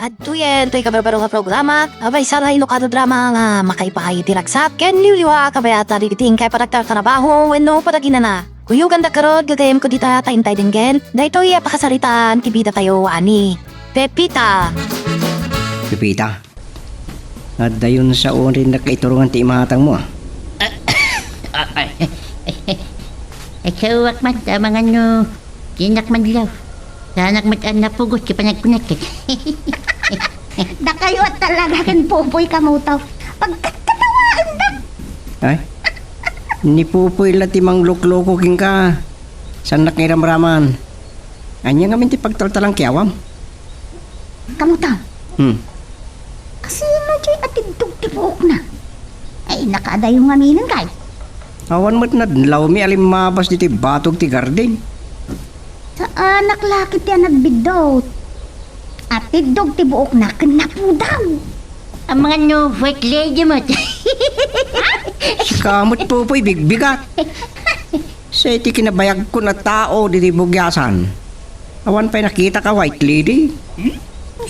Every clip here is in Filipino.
At tuyen, to'y kabarbaro nga programa, abay sana ilokado drama nga makaipahay tiraksat, ken liwliwa kabayata rigiting kay paraktar trabaho, wenno padagina na. Kuyugan da karod, gagayem ko dita taintay din gen, dahito'y pakasaritaan, kibida tayo ani. Pepita! Pipita. At dayon sa orin na kaiturungan ti imatang mo. Ikaw man, mga nyo, kinak man law. Sanak mag-anak pugot, kipanagpunakit. Da kayo at talaga kan Popoy kamutaw. Pagkatawaan da. Ay? Ni Pupoy lati mang lukloko king ka. San nakiramraman. Anya nga ti pagtaltalang kiyawam. Kamutaw. Kasi Sino dyan atidog tibuok na? Ay, nakaada yung aminan kay. awan mo't nadlaw mi alimabas diti batog ti garden. Sa anak lakit yan nagbidot. Atidog tibuok na kanapo daw. Ang mga nyo, white lady mo. Si kamot Pupoy bigbigat. Sa iti kinabayag ko na tao diti bugyasan. Awan pa'y nakita ka white lady.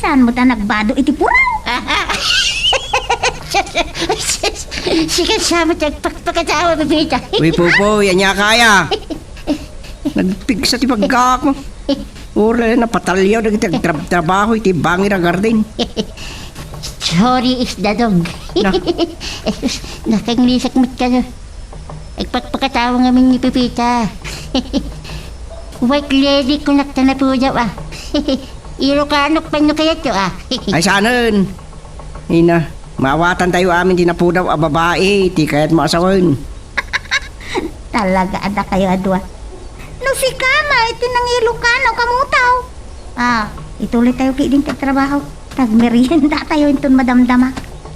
Saan mo ta nagbado iti puraw? Sige, sama tiyag pagkatawa, Pepita. Uy Pupoy, anya kaya. Nagpigsa ti paggak mo. Ura na patalyaw na kita trabaho iti bangir ang garden. Sorry is the dog. Na. Nakanglisak mo't ka na. Nagpagpakatawa nga ni Pepita. White lady ko na po daw ah. Irokanok pa nyo kaya to ah. Ay saanan. Ina, maawatan tayo amin dinapudaw a babae. Ti kaya't maasawan. Talaga ada kayo adwa. No si Kama, ito nang ilokano kamutaw. Ituloy tayo kitin trabaho. Tagmerienda tayo itong madamdama.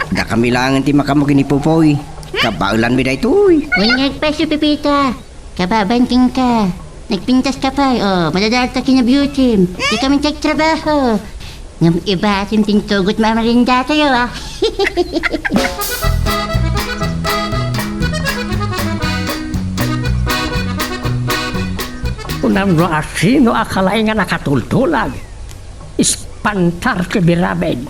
Da kami langan ti makamugin ni Pupoy. Kabaulan mi da ito'y. Unyag pa si Pepita. Kababanting ka. Nagpintas ka pa. Madadalta ki na beauty. Di kami trabaho. Ngam iba ating tintugot mamarinda tayo ah. Unang sino akalay nga nakatultulag. Ispantar ka birabed.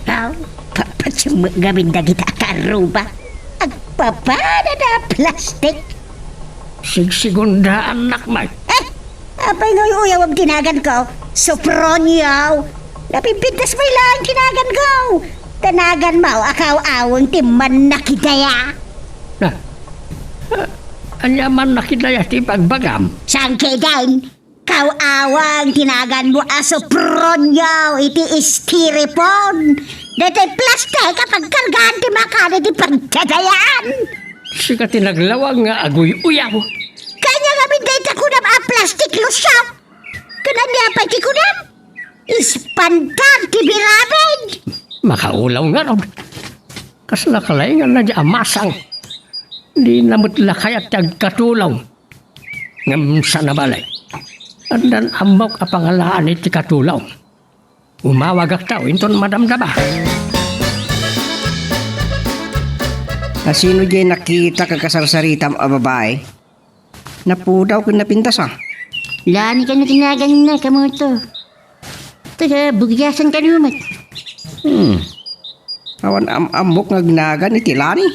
Papasyung gawin na kita karuba. Agpapada na plastic. Sigsigunda anak mo. Apay nga yung uyaw ang tinagan ko. Sopronyaw. Napipintas mo lang ang tinagan ko. Tanagan mo, akaw-awang timan na kitaya. Anya man nakidaya ti pagbagam. Saan kidain? Kaw-awang tinagan mo asopronyaw. Iti istiripon. Dati plastic kapag kargaan ti makana ti pagkadayaan. Sika tinaglawag nga agoy uyaw. Kanya kami data kunam a plastic lusyaw. Kanan niya pa ti kunam. Ispantar ti birabed. Makaulaw nga ron. Kas nakalay nga na di amasang. Di namutla kaya't tagkatulaw. Ngam sa nabalay. Andan amok a pangalaan iti katulaw. Umawag ak tao inton madamdaba. Sino dyan nakita kakasarsaritam a babae? Napudaw kung napintas ah. Lani ka na tinagan na kamuto. Taga bugyasan ka lumat. Awan amok nga gnagan iti lani.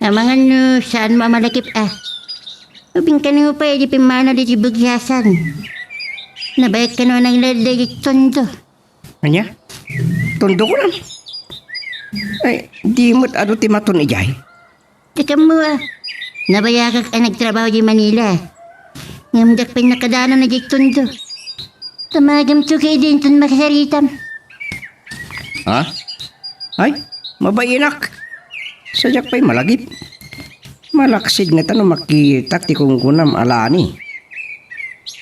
Mga no, saan mamalakip ah. Ubing ka na pa di pimana di bugyasan. Nabayag ka naman ng lalayit tondo. Anya? Tondo ko lang. Ay, di mo't ano ti maton ijay. Teka mo ah. Nabayagag ang nagtrabaho di Manila. Ngamdak pa'y nakadano na di tondo. Tamagam to kayo din ton makasaritam. Ha? Ay, mabayinak. Sadyak pa'y malagip. Malaksid na tanong makita ti kung kunam alani.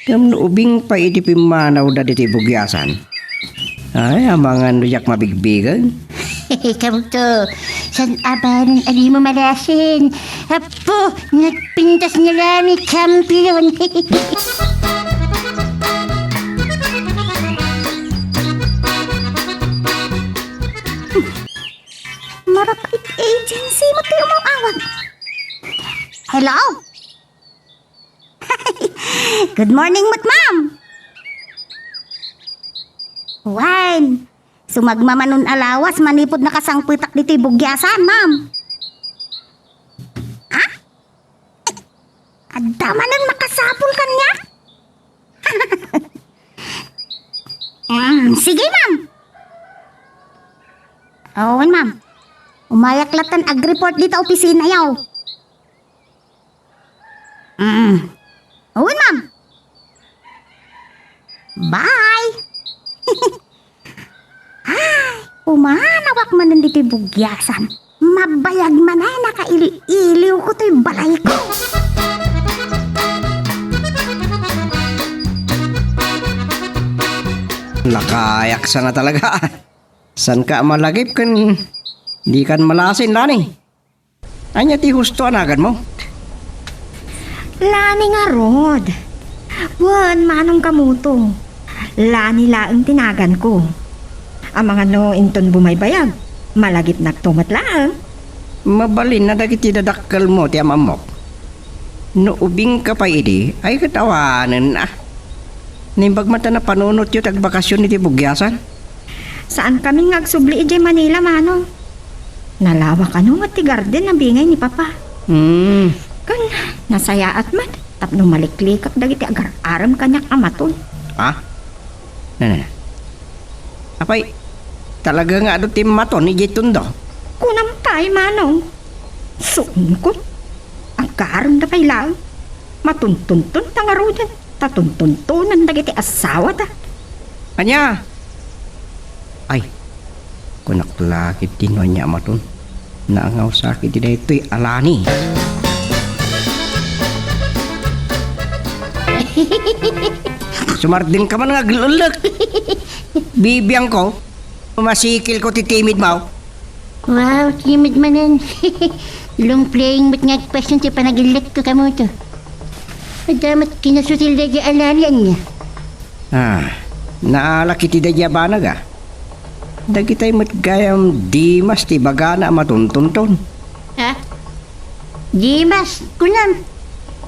Kam ubing pa iti pimanaw da diti bugyasan. Ay, amangan yak mabigbigan. Kamu to, san abanan ali mo malasin? Apo, nagpintas nila ni kampiyon. Marakit agency mo tayo mong awag. Hello? Good morning, ma'am. Wine. Sumagmamanon alawas, manipod na kasangpitak dito bugyasan, ma'am. Ha? Adama nang makasapol kanya? Sige, ma'am. Oo, ma'am. Umayaklatan ag-report dito opisina yaw. Oo, ma'am. Bye! Ay, umanawak man nandito bugyasan. Mabayag man ay nakaili-iliw ko to'y balay ko. Lakayak sa na talaga. San ka malagip kan di kan malasin lani. Anya ti husto anagan mo. Lani nga rod. Wan manong kamuto. Lani laang tinagan ko. Ang mga no inton bumaybayag. Malagip nagtumat laang. Mabalin na dagiti dadakkel mo ti amamok. No ubing ka pa idi ay katawanan na. Nimbag mata na panunot yung tagbakasyon ni ti bugyasan. Saan kami ngagsubli ije Manila manong? Nalawak ano at ti garden na bingay ni Papa. Kan nasayaat man. Tapno maliklikak dagiti agar-aram kanyak amaton. Ha? Na. Apay, talaga nga do ti maton ni Jitun do. Kunam tayo manong. Suun ko. Ang karam na pay lang. Matuntuntun tangarudan. Tatuntuntunan dagiti asawa ta. Anya? Ay, kunak lakit tino niya maton. Naangaw sakit di ito'y alani. Sumardin ka man nga glulak. Bibiyang ko. Masikil ko titimid mo. Wow, timid manan. Long playing mo't nga question ti panagilit ko kamo to. Adamat kinasutil na di alalian niya. Naalaki ti dadya banaga. Dagitay matgayam dimas ti bagana matuntunton. Ha? Dimas, kunam.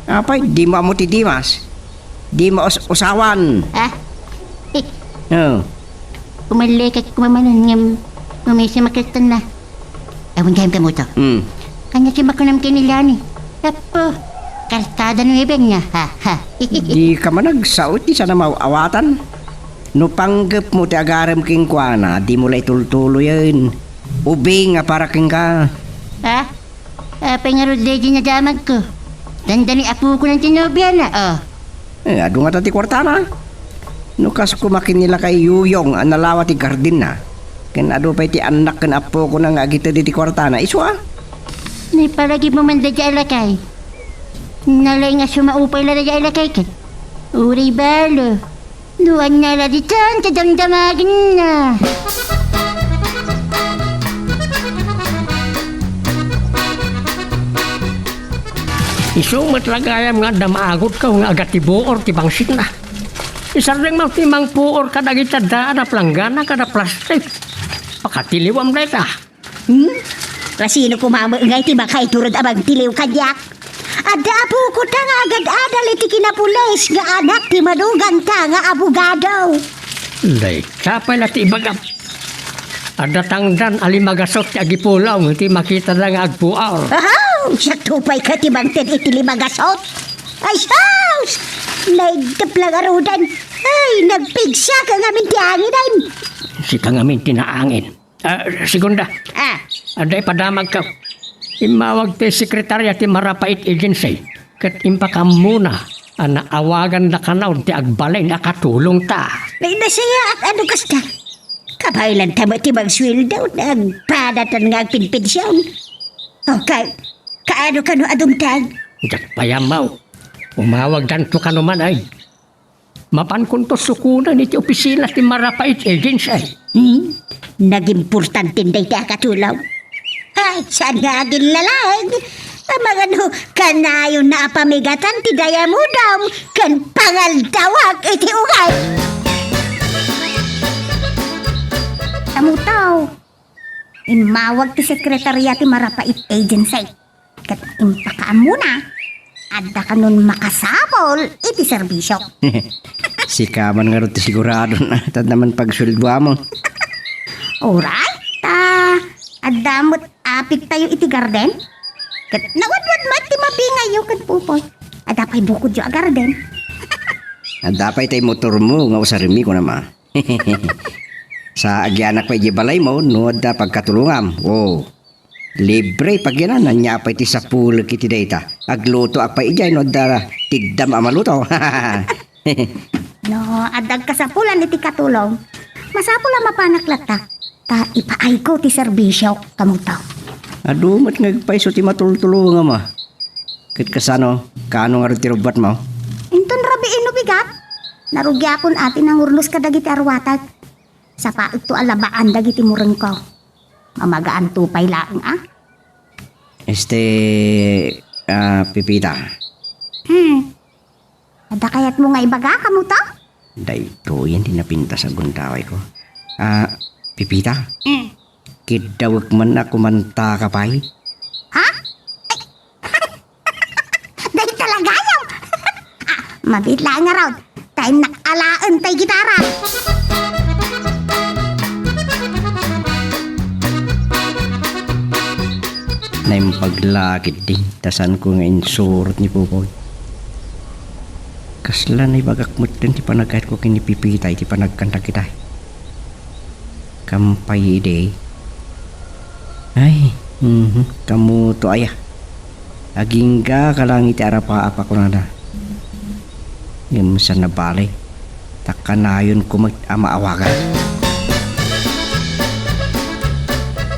Apay, di mo ti dimas. Di mo usawan. Ha? Oh. Kumalikat kumamanon ngam. Umisi makritan na. Awan kayam kamo to. Kanya si makunam kinilani. Apo, kartada ng ibig niya. Ha? Di ka man nagsaot di sana mawawatan. No panggap mo ti agaram king kuana, di mo lay tultulo yan. Ubing nga para king ka. Ha? Pengarod leji na damag ko. Dandani apo ko ng tinobya na. Oh. Ado nga tati kwartana. No kas kumakin nila kay Yuyong ang nalawa ti garden na. Ken ado pa ti anak ken apo ko nang agita di ti kwartana. Iswa. May palagi mo man da di alakay. Nalay nga sumaupay la di alakay ka. Uri balo. Duwan na la di tan kadamdamagin na. Isumat lagayam nga damaagot ka nga agat ti buor ti bangsit na. Isareng mang timang puor kada kita daan na planggana kada plastik. Pakatiliwam na ita. Rasino kumamo ngay ti makay turod abang tiliw kadyak. Ada po ko ta nga agad adal iti kinapulis nga anak ti madugan ta nga abogado. Lay, kapay na ti ibagap. Ada tangdan alimagasot ti agipulaw ti makita na nga agpuaw. Ahaw! Siya tupay ka ti bangted iti limagasot. Ay, house! Naigtap lang arudan. Ay, nagpigsa ka nga min ti anginan. Si kangamin tinaangin. Segunda, aday padamag ka. Imawag ti sekretarya ti Marapait Agency. Kat impakam muna. Naawagan na kanaw ti agbalay na katulong ta. May nasaya at ano kasta. Kabaylan tamo ti magswildaw na agpadatan nga agpinpinsyon. Okay, kaano kano adumtag? Jak payamaw. Umawag danto ka naman ay. Mapan kunto sukunan iti opisina ti Marapait Agency. Nagimportante day ti akatulaw. Ay, saan nga agin lalag? Ang mga no, kanayon na apamigatan ti daya mo daw, kan pangaldawag iti ugay. Amutaw, imawag ti sekretarya ti Marapait Agency. Kat impakaan muna, adda ka nun makasabol iti serbisyo. Si kaman nga rin sigurado na. Tad naman pagsulwa mo. Alright, adamot apik tayo iti garden. Kat nawadwad mati mabingayo kan pupoy. Adapay bukod yo a garden. Dapay tay motor mo nga usarimi ko nama. Sa agyanak pa balay mo, no da pagkatulungam. Oh, libre pag yan nanyapay ti sa pool kiti data. Agluto apay ijay no da tigdam amaluto. No, adag ka sa pulan iti katulong. Masapula mapanaklata. Ta ipaay ko ti serbisyo kamuto. Adumat ngagpay so ti matultulungam ma. Kit kasano, kano nga rin tirubat mo? Inton rabi inubigat. Narugyapon atin ang urlos kadagiti arwatat. Sa pa ito alabaan dagiti mureng ko. Mamagaan tupay laang Pipita. Ada kayat mo nga ibaga kamuto? Dahito yan dinapinta sa guntaway ko. Pipita. Kidawag man ako manta ka pa'y. Ha? Dahil talaga yaw. Mabitla nga raw. Tayo nakalaan tayo gitara. Na yung paglakit din. Tasan ko nga insurot ni Pupoy. Kasla na ibagakmut din. Di pa nagkahit ko kinipipitay. Di pa nagkanta kita. Kampay ide. Ay, kamu to ayah. Aging ka kalang iti arapa-apa ko na na. Yung sa nabali. Takanayon ko mag-amaawagan.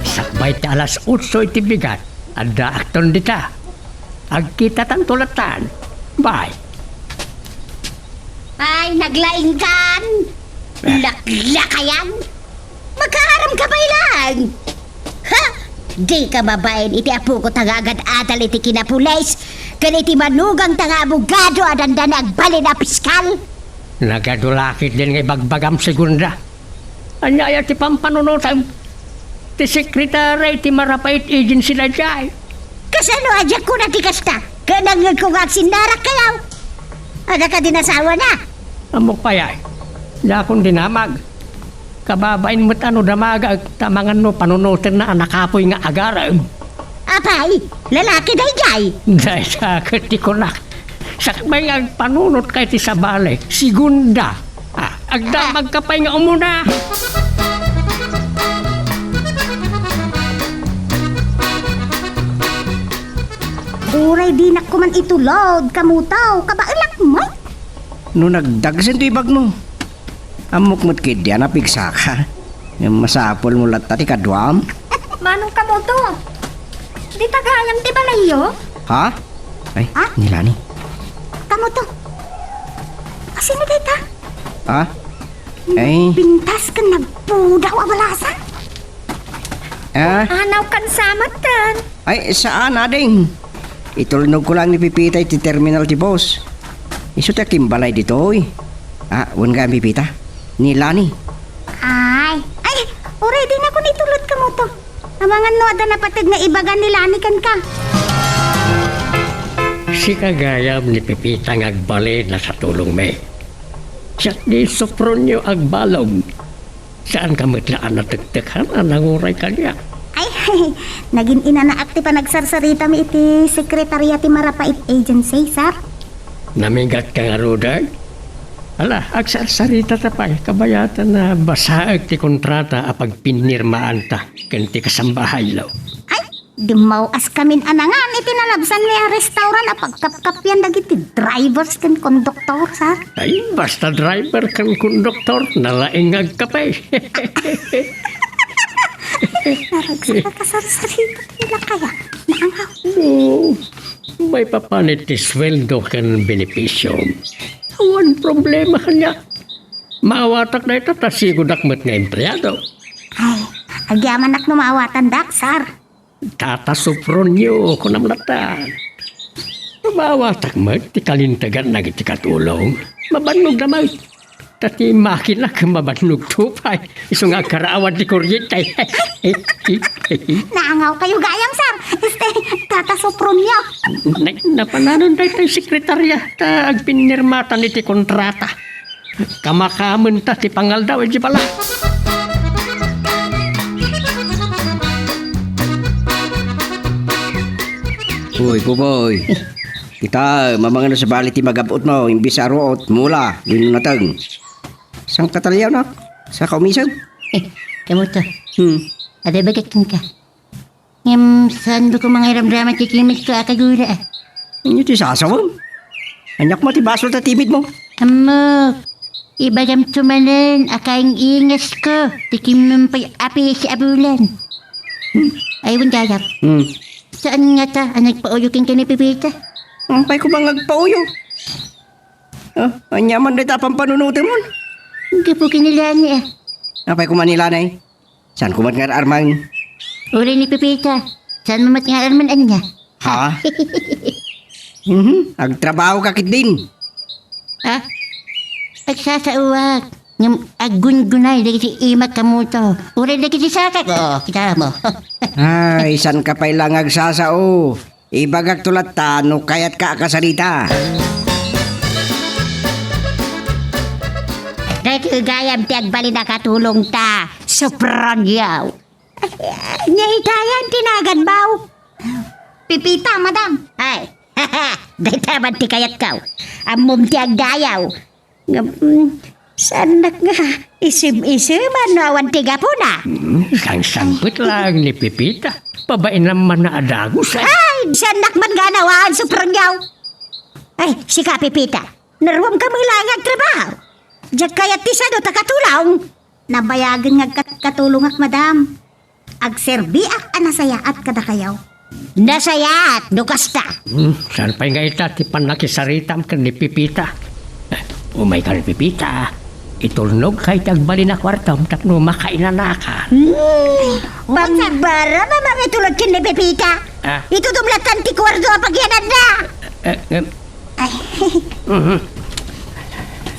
Sakbay ti alas 8 iti bigat. Ada akton dita. Agkita tan tulatan. Bye. Ay, naglaing kan. Laklakayan. Magkaharam ka ba ilang? Ha? Di ka babayin iti apo ko tagagad atal iti kinapulis. Kan iti manugang tanga abogado adanda nagbali na piskal. Nagadulakit din nga bagbagam segunda. Anyaya ti pampanunutan. Ti sekretary ti marapait agency na jay. Kasano adya ko na ti kasta? Kanangag ko nga sinarak kayaw. Ada ka dinasawa na. Amok payay. Dakon dinamag. Kababain mo't damaga tamangan no panunutin na anakapoy nga agaram. Apay, lalaki day jay. Dahil sa katikonak. Sakbay nga panunot kay ti sa balay. Sigunda. Agdamag kapay nga umuna. Uray di na ko man itulod, kamutaw, kabailang mo. No nagdagsan to ibag mo. Amok mo't kidya na pigsa ka. Yung masapol mo lahat tati kadwam. Manong kamoto? Di tagayang ti balayo? Ha? Ay, nilani. Kamuto. Asino day ta? Ha? Ay, Pintas ka nagpudaw abalasa. Anaw kan samatan. ay saan ading? Itulnog ko lang ni Pipita ti terminal ti boss. Iso ta kimbalay dito oy. Wan ka Pipita? Nilani. Ay, uray di na ko nitulod kamuto. Amangan no ada napatid nga ibagan nilani kan ka. Si kagayam ni Pipita ngagbalid na sa tulong may. Siya di sopronyo agbalog. Saan ka matlaan na tagtakhan ang nanguray kanya? Ay, naging inanaak ti pa nagsarsarita mi iti sekretarya ti Marapait Agency, sir. Namigat ka nga rudag? Ala, agsarsarita ta pa, kabayatan na basaag ti kontrata apag pinirmaan ta, kanti kasambahay law. Ay, di mauas kamin anangan iti nalabsan niya restaurant apagkapkapyan dagiti drivers ken konduktor, sir. Ay, basta driver kan konduktor, nalaingag ka pa eh. Naragsa ka kasarsarita nila kaya. Naangaw. Oo, may papanit ti sweldo kan benepisyo. Awan problema kanya. Maawatak na ito, tasigod akmat nga empleyado. Ay, agyaman ak numawatan dak, sir. Tatasupron niyo kung namlatan. Maawatak mo, ti kalintagan na iti katulong. Mabanog naman. Tati makina ka mabanog tupay. Iso nga karawan ti kuryente. Naangaw kayo gayam, sir. Tatasopron niyo. Napananon tayo sekretarya. Ta agpinirmatan iti kontrata. Kamakaman ta ti pangal daw, di pala. Uy, Pupoy. Kita, mamangano sa balit magabot mo, imbis aruot, mula, linunatang. Sang katalyaw na, sa kaumisan. Kamu to. Hmm. Ada bagat ka. Saan ba ko mga ramdaman kikimit ko akagura? Inyo ti sasawang. Anyak mo ti baso ta timid mo. Amo, ibagam tumalan, akaing ingas ko. Tikim mo pa'y api sa abulan. Ayun gayap. Saan nga ta, ang nagpauyukin ka ni Pipita? Ang pay ko bang nagpauyo? Anyaman na tapang panunutin mo. Hindi po kinila niya. Ang pay ko manila na eh. Saan ko mat nga armang? Uri ni Pipita, saan mo matngaran man anya? Ha? Agtrabaho kakit din. Ha? Pagsasauwag. Ng agun-gunay, lagi si imat kamuto. Uri lagi si sakak. Oo, kita mo. Ay, san ka pa'y lang agsasao? Ibagak tulat ta, no kayat ka akasalita. Dahil gayam ti agbali na katulong ta. Sobrang yaw. Nyahitayan tinagan baw. Pipita, madam. Ay, dahil taman ti kayat kaw. Amom ti agdayaw. Sanak nga, isim-isiman awan ti gapuna. Sang sambit lang ni Pipita. Pabain naman na adagos ay. Ay, sanak man ganawaan sobrang yaw. Ay, sika Pipita, naruwam ka mga langag trabaho. Diyak kayat ti sado takatulong. Nabayagan nga katulong ak, madam. Agserbi ak anasayaat kada kayaw. Nasayat, dukas ta. Saan pa'y nga ita ti panakisaritam ka ni Pipita. Umay ka ni Pipita. Itulnog kay tagbali na kwartam takno makainanakan. Pambara na mga tulad kin ni Pepita. Ah. Itutumlatan ti kwarto pagyanan na.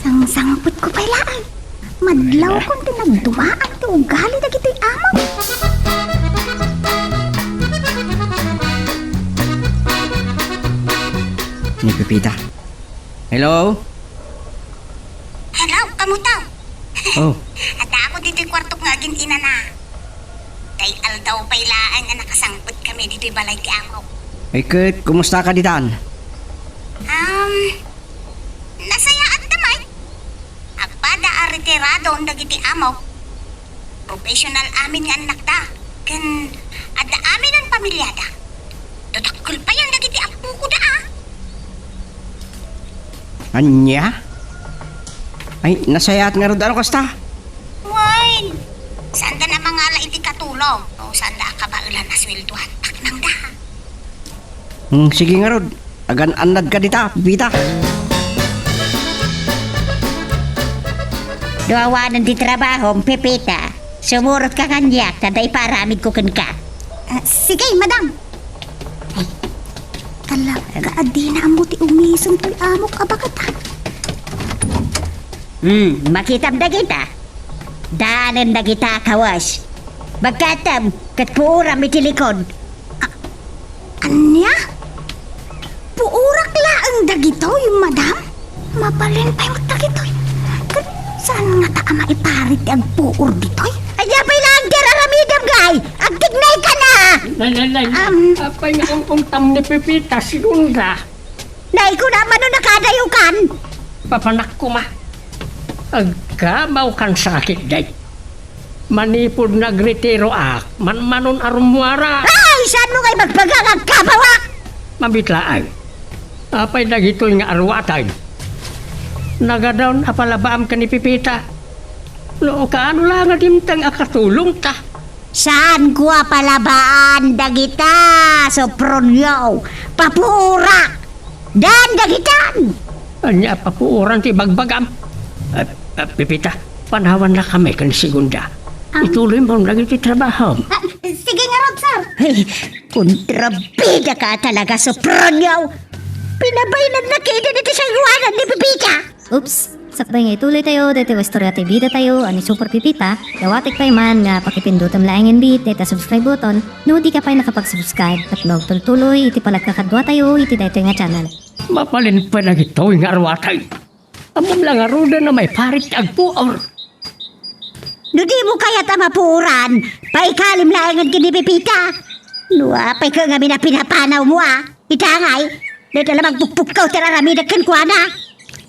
Sang-sangput ko pailaan. Madlaw kong tinagdumaan ti ugali na gito'y amaw. Ni Pepita. Hello? Hello, kamutaw. Oh, At ako dito'y kwartok nga agin ina na. Tay aldaw pailaan nga nakasangpot kami dito'y balay ti amaw. ay Kurt, kumusta ka ditan? Nasayaan damay. Agpada a retirado ang dagiti amaw. Professional amin nga anak da. Kan, ada amin ang pamilyada. Tutakul pa yung dagiti apo ko da ah. Anya? Ay, nasayat nga ron ano kasta? Wine! Saan da na mga iti katulong? O saan da ka ba ulan na swelduhan? Taknang da. Sige nga ron. Agan anad ka dita, Pepita. Duawanan di trabaho, Pepita. Sumurot ka kanyak, taday paramid ko kan ka. Sige, madam. Ay, talaga adi na amo ti umisong to'y amok abakat ha. Makitam na kita. Danan na kita kawas. Magkatam, katpuuram itilikod. Anya? Puurak laang dagitoy, madam? Mabalin pa yung dagitoy. Saan nga ta maiparit ang puur ditoy? Anya pa'y lang kararamidam, gay! Agtignay ka na! Nay, apay nga ang puntam ni Pipita, sinunda. Nay ko naman no nakadayukan. Papanak ko ma. Agkamaw kan sakit day. Manipod nagretiro ak, manon arumwara. Ay, saan mo kayo magpagagag kapawak? Mabitlaan. Apay dagitoy nga arwatay. Nagadaon apalabaam ka ni Pipita. No, kaano lang nga dimtang akatulong ta. Saan ko palabaan dagita? Sopronyo, papura, dan dagitan. Anya papuuran ti bagbagam. Pipita, panawan na kami kan segunda. Ituloy mo lagi ti trabaho. Sige nga, Rob, sir. Ay, kontrabida ka talaga, Sopronyo. Pinabaynan na kayo dito sa iwanan ni Pipita. Oops! Sakbay nga ituloy tayo, dito istorya tayo bida tayo, ani Super Pipita, dawatik pa man nga pakipindutam laing and beat, dito subscribe button, no di ka pa nakapag-subscribe, at log tuloy, iti palagkakadwa tayo, iti dito nga channel. Mapalin pa na ito yung arwatay. Amam lang aruda na may parit agpuor. No di mo kaya mapuran, paikalim laing ang kinipipita. Nuapay ka nga pinapanaw mo ah. Itangay, nadala magpupugkaw tiraramida kan kwa na.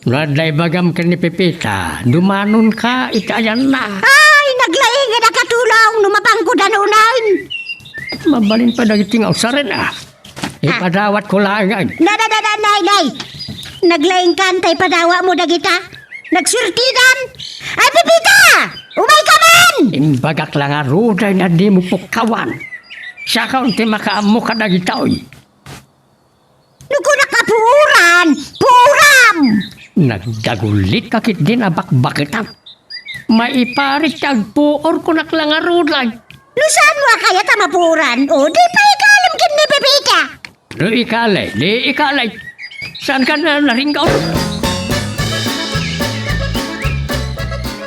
Naday bagam ka ni Pepita, dumanon ka, itayan na. Ay, naglaing na katulong, lumabang ko danunan. Mabalin pa dagiting usarin Ipadawat ko lang. Nay. Naglaing kantay padawa mo dagita. Nagsurtidan. Ay, Pepita! Umay ka man! Imbagak lang ruday na di mo pukawan. Siya ka unti makaamo ka dagitaoy. Nuko nakapuuran! Puram! Nagdagulit kakit din abak-bakitan. Maiparit kag puor ko naklang ruday. Saan mo kaya tamapuran? O, di pa ikalam kin ni Pepita. Di ikalay. Saan ka na naringgaw?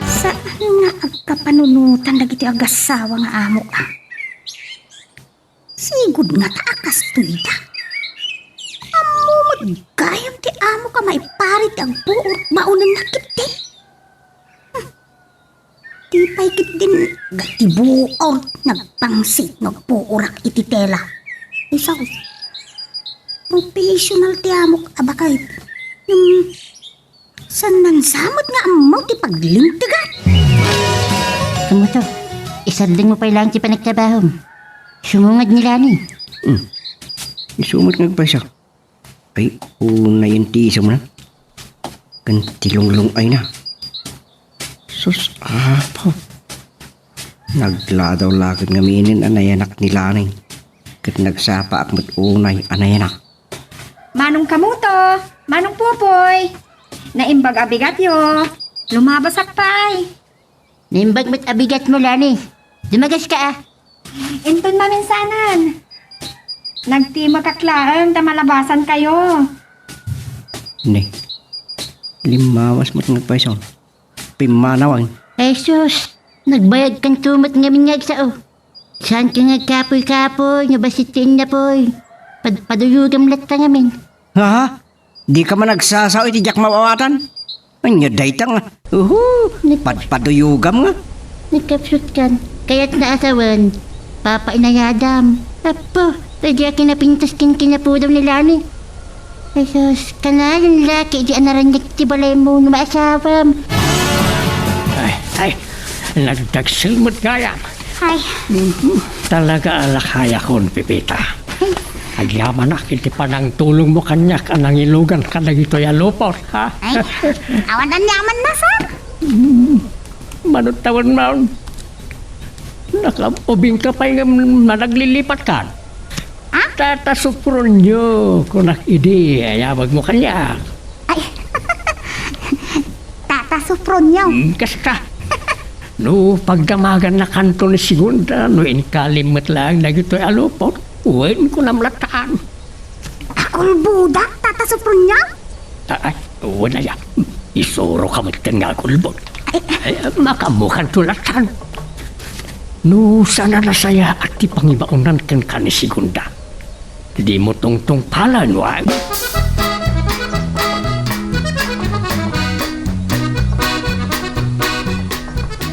Saan nga agkapanunutan dagiti agasawa nga amo ka? Sigud nga taakas tuyda. Amo gayam ti amo ka maiparit ang buot maunan nakiti. Di pa'y kit din gatibuor nagpangsit nagpuurak iti tela. Isaw, professional ti amo ka abakay. Yung san nansamot nga amaw ti paglintigan. Kamuto, isadling mo pa lang ti panagtrabaho. Sumungad nila ni. Isumot nagpasa. Ay, unay yung tisa mo na. Kantilong-lung ay na. Sus, apo. Nagladaw lakad nga minin anayanak nila ni. Kat nagsapa at unay anayanak. Manong kamuto, manong pupoy, naimbag abigat yo, lumabasak pa'y. Nimbag mat abigat mo lani. Dumagas ka Inton maminsanan. Nagti magkaklaan ta malabasan kayo. Ne, limawas mo't nagpasa. Pimanawang. Jesus, nagbayad kang tumat nga minyag sao. Saan ka nga kapoy-kapoy, nga basitin na poy. Paduyugam latta ngamin. Ha? Di ka man nagsasaw iti jak mawawatan? Anya day nga. Padpaduyugam nga. Nagkapsut kan, kaya't naasawan. Papa inayadam. Apo, tadya kinapintas kinapudam nila ni. Jesus, kanalan laki di anaranyak ti balay mo na maasawam. Ay, nagdagsilmot gaya. Ay, Talaga alakaya kon, Pepita. Agyaman na, kiti pa ng tulong mo kanyak anang ilugan ka na gito'y alupot, ha? Ay, awan ang yaman na, sir. Manutawan mo. Nakaubing ka pa yung naglilipat ka. Tatasupron nyo kung nakidi, ayabag mo kanyak. tatasupron niyo. Kas ka. No, pagdamagan na kanto ni Segunda, no inikalimot lang na gito'y alupot, uwin ko na malataan. Akol budak, tatasupron niyo. Ay, wala yan. Isuro ka matin nga kulbot. Ay, makamukan tulatan. No, sana nasaya at ipangibaunan kan ka ni Segunda. Di mo tungtong palan, wag.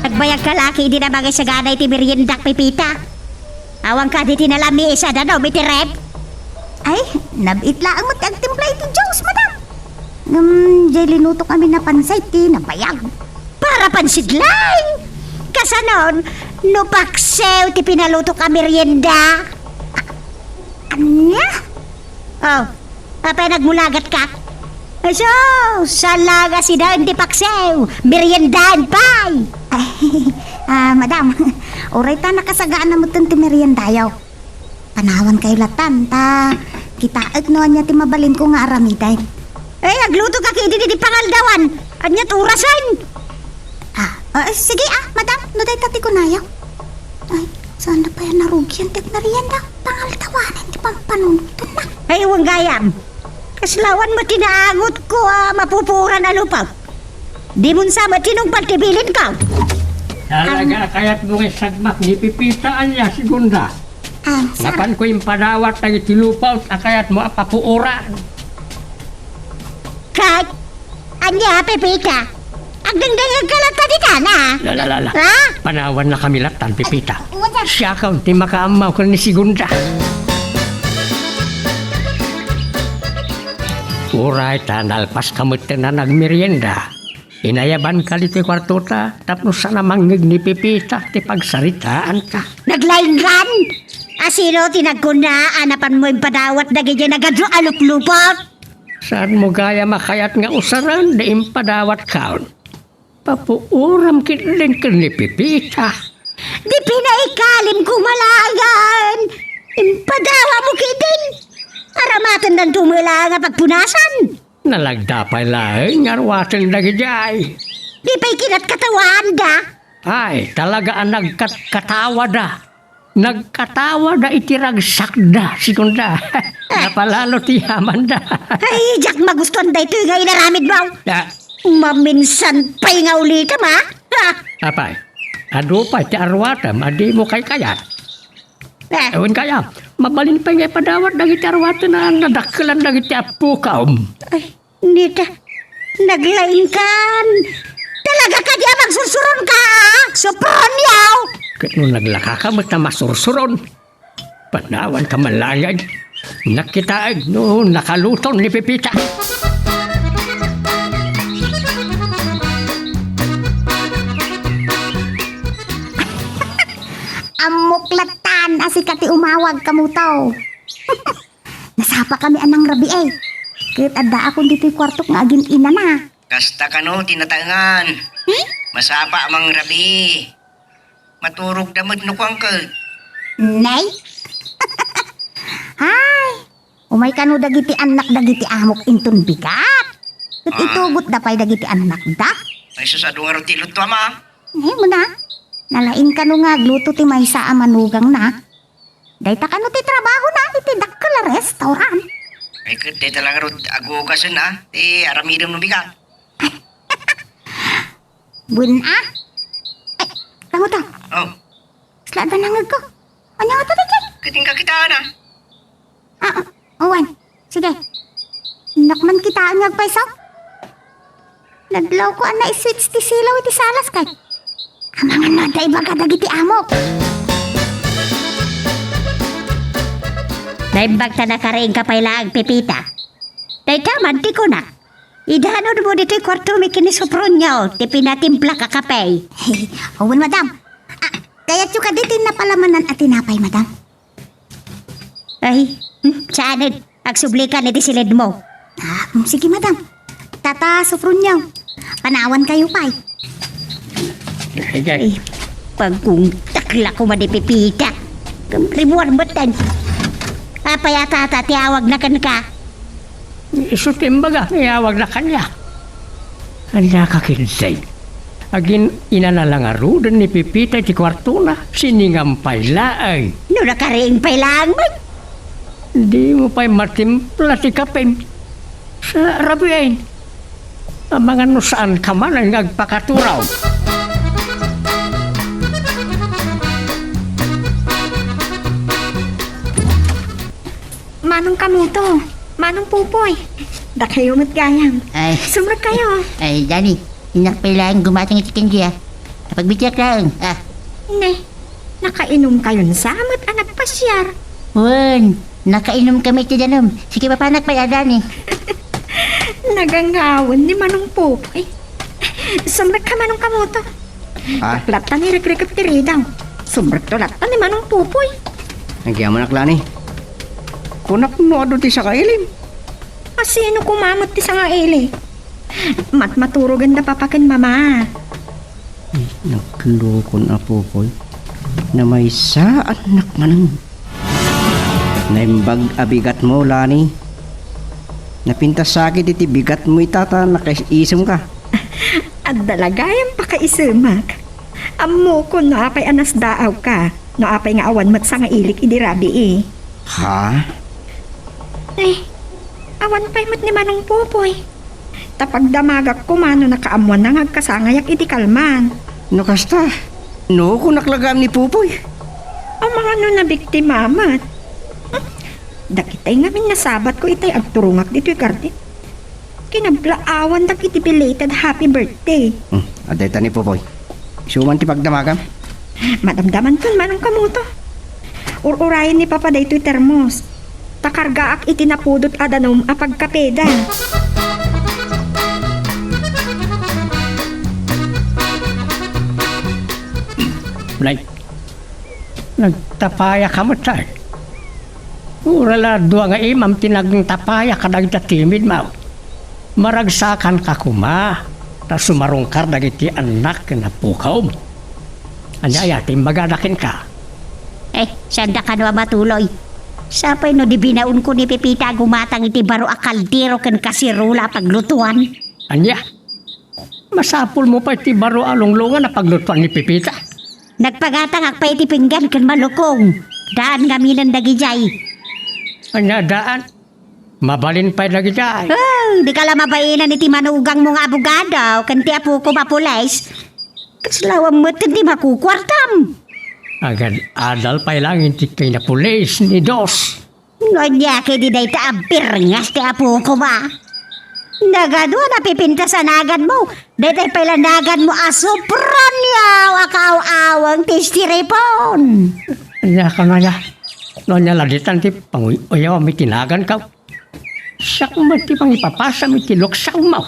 Nagbayag ka laki, di na bagay sa ganay ti meriendak Pepita. Awang ka di tinalami isa na no, mitirep. Ay, nabitla ang matagtimpla iti Diyos, madam. Jay linuto kami na pansay, ti nabayag. Para pansidlay. Kasanon, nupaksew ti pinaluto ka merienda. Anya? Oh, apay nagmulagat ka. So, salaga si daan ti paksew, meriendaan pay. Ay, madam, oray ta nakasagaan na mo ti meriendayaw. Panawan kayo latan, ta. Kitaag no anya ti mabalin ko nga aramiday. Agluto ka kiti di pangaldawan. Anyat urasan. Sige madam, no day tati ko nayaw. Ay, saan na pa yan narugyan tig merienda? Pangaltawanan, di pampanunutan na. Ay, huwag gayam. Kaslawan mo tinaagot ko, mapupuran na lupaw. Di mo sama tinong pagtibilin ka. Talaga, kaya't mo sagmak ni Pipitaan niya, Segunda. Sir, Napan ko yung padawat na itilupaw at kaya't mo apapuuran. Kahit, anya, Pepita. Agdangdangan ka lang pati ka na. Lalala. Ha? Panawan na kami latan, Pepita. madam. Siya ka, di makaamaw ka ni Segunda. Uray ta nalpas kamot na nagmerienda. Inayaban ka dito kwarto ta, tapos sana mangig ni Pipita, ti pagsaritaan ka. Naglainggan! Asino tinagkuna, anapan mo yung padawat na ganyan nagadyo aluplupot? Saan mo gaya makayat nga usaran, na impadawat kaon? Papuuram kinling ka ni Pipita. Di pinaikalim kumalangan! Impadawa mo kitin! Aramatan ng tumula nga pagpunasan! Nalagdapay lang, ngarwasan na gijay. Di pa'y kinat katawan da! Ay, talaga ang nagkatawa da. Nagkatawa da itiragsak da, sikunda. Napalalo ti yaman da. Ay, Jack, magustuhan da ito yung ngayon naramid mo! Da, Maminsan pa'y nga ulitam, ha? Ha? apay, ado pa ti arwatam, adi mo kay kayat. Eh, Ewan kaya, mabalin pa nga padawat dagiti arwatam na nadakkelan dagiti apu kaom. ay, nita, naglaingkan! Talaga ka di magsusuron ka, ha? Supron yaw! Kat nung naglaka ka, ba't na masursuron? Panawan ka malangag. Nakitaag no nakalutong ni Pipita. Amuklatan, asikati umawag kamutaw. Nasapa kami anang rabi eh. Kahit ada akong dito'y kwartok nga agin ina na. Kasta ka no, tinatangan. Masapa amang rabi. Maturog damod no kwang ka. Nay? Hay, umay kano dagiti anak dagiti amok intun bigat. Kat itugot da pa'y dagiti anak da. Ay susado nga rin tilot to ama. Mo na. Nalain kano nga gluto ti maysa a manugang na. Dayta kano ti trabaho na iti dakkala restaurant. Ay kete talaga rin agugasan ha. Aramidam no bigat. Bun ah. Ay, kamu to. Oh, Slada nangag ko. Ano nga to di kating kakitaan ha. Owan. Sige. Nakman kita ang nagpaisaw. Naglaw ko ang na-switch ti silaw iti salas kay. Amangan na da iba kadagiti amok. Naimbag ta na karing kapailang, Pipita. Daytaman, ti ko na. Idahanod mo dito'y kwarto may kinisupron niyo, ti pinatimpla ka kapay. Owan, madam. Kaya ka dito na palamanan at tinapay, madam. Ay, saanid, agsublikan iti silid mo. Sige, madam. Tata, sufron niyo. Panawan kayo, pay. Sige, Ay, pagkung takla ko man ni Pipita. Ribuan batan. Apayata tatiawag na kan ka. isutimbaga, iyawag na kanya. Anda ka kinsay. Agin inanalangaru dan ni Pipita ti kwarto na, siningampay laay. No nakariing pailang man. Di mo pa'y matimpla ti kapim. Sa rabiain. Amangan no saan ka man ang nagpakaturaw. Manong kamuto, manong pupoy. Da kayo matgayam. Ay, Sumrag kayo. ay, Dani. Inak pailang gumatang itikin siya. Napagbitiyak lang. Ne, nakainom kayo sa amat anak pasyar. Wan. Nakainom kami ti danom. Sige pa panak pa Dani. Nagangawan ni manong pupoy. Sumrag ka manong kamuto. Ah, Latan ni rekrikap tiri daw. Sumrag to latan ni manong pupoy. nagyaman aklani. Kunak no ado ti sa kailim. Asino kumamot ti sa nga ili? Matmaturogan na papakin mama. Nagkulukon apo ko'y na may saan nakmanang. Naimbag abigat mo, Lani. Napintas sakit iti bigat mo itata, nakaisam ka. At dalagayang pakaisumak. Amo ko no apay anas daaw ka. No apay nga awan mat sa nga ilik idirabi eh. Ha? Eh, awan pa'y mat ni manong pupoy. Tapag damagak ko mano nakaamuan na ngagkasangayak iti kalman. No kasta? No, kung naklagam ni Pupoy. Ang mga no na biktima mat. Dakitay nga min nasabat ko itay agturungak dito'y garden. Kinablaawan dak iti belated happy birthday. Adeta ni Pupoy. Suman ti pagdamagam. Madamdaman kun manong kamuto. Ururayan ni Papa dayto'y termos. takargaak itinapudot adanom apagkapeda. Like, nagtapaya ka mo tayo. Urala dua nga imam tinagtapaya ka nagtatimid mo. Maragsakan ka kuma, ta sumarungkar dagiti anak na pukaw mo. Anyaya, timbagadakin ka. Sanda ka na matuloy. Sapay no di binaun ko ni Pipita gumatang iti baro a kaldero ken kasirula paglutuan. Anya, masapul mo pa iti baro alunglungan na paglutuan ni Pipita. Nagpagatang akpay iti pinggan ken malukong. Daan gaminan dagijay. Anya daan, mabalin pa'y lagi dyan. Di ka lang mabainan iti manugang mong abogado ken ti apo ko mapulis. Kaslawang mo di makukwartam. Agad adal pa'y lang inti kay na pulis ni Dos. Nonya kay di day taabir ngas ti apo ko ba? Nagado na pipintasan agad mo. Daytay pailanagan mo asopran yaw akaw-awang tistiripon. Anya ka nga ya. Nonya laditan ti panguyaw may tinagan ka. Siya kung ti pang ipapasa may tiloksaw mo.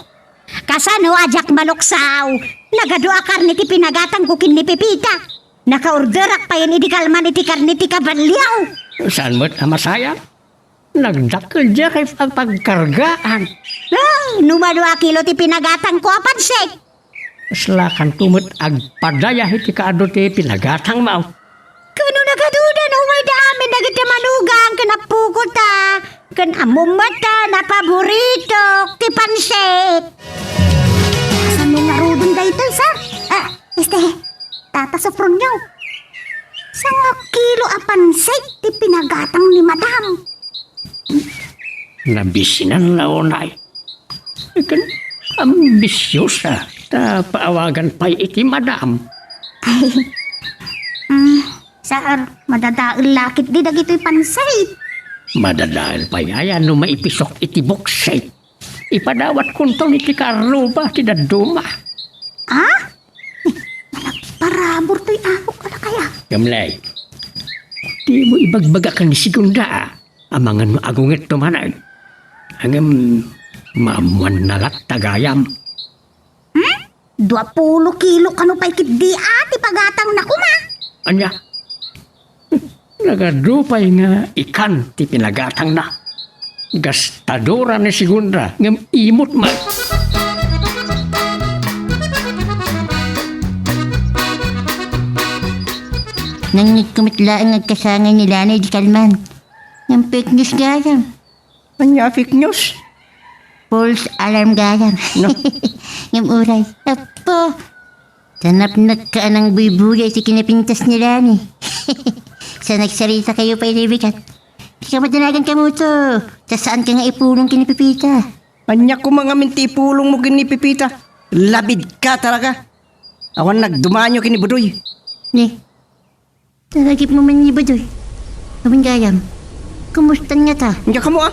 Kasano ajak maluksaw? Nagado akar ni ti pinagatang kukin ni Pipita. Nakaorderak pa yan iti kalman iti karni ti kabalyaw. Saan mo't masaya? Nagdakil dyan kay pagkargaan. Numano a kilo ti pinagatang ko apansik. Slakan tumot agpadaya iti kaado ti pinagatang mo. Kano nagaduda no may dami nagiti manugang kanapukot kan amumata na paborito ti pansik. Saan mo narudong dayto sir? Tata sopron nyo. Sanga kilo a pansik ti pinagatang ni madam. Nabisinan na unay. Ikan ambisyosa. Ta paawagan pa'y iti madam. Saan madadaol lakit di dagito'y pansik. Madadahal pa'y ayan no maipisok iti boksay. Ipadawat kuntong iti karuba ti daduma. Parabor to'y ako ka na kaya. Gamlay. Di mo ibagbaga ka ni Sigunda. Amangan mo agungit tumanag. Hanggang maamuan nalat tagayam. 20 kilo kano pa'y kidi ati pagatang na kuma. Anya? Nagadupay nga ikan ti pinagatang na. Gastadora ni Sigunda ngam imot man. Nang nagkumitlaan nagkasangan nila na di kalman. Ng fake news gayam. Anya fake news? False alarm gayam. No. Ng uray. Apo. Tanap nagkaan ng buy-buyay si kinapintas nila ni. Sa nagsarita kayo pa inibigat. Di ka madalagan ka mo to. Saan ka nga ipulong kinipipita? Anya ko mga minti pulong mo kini Pipita. Labid ka talaga. Awan nagdumanyo kini Budoy. Ni. Talagip mo man ni Badoy. Kaming gayam. Kumusta nga ta? Anya ka mo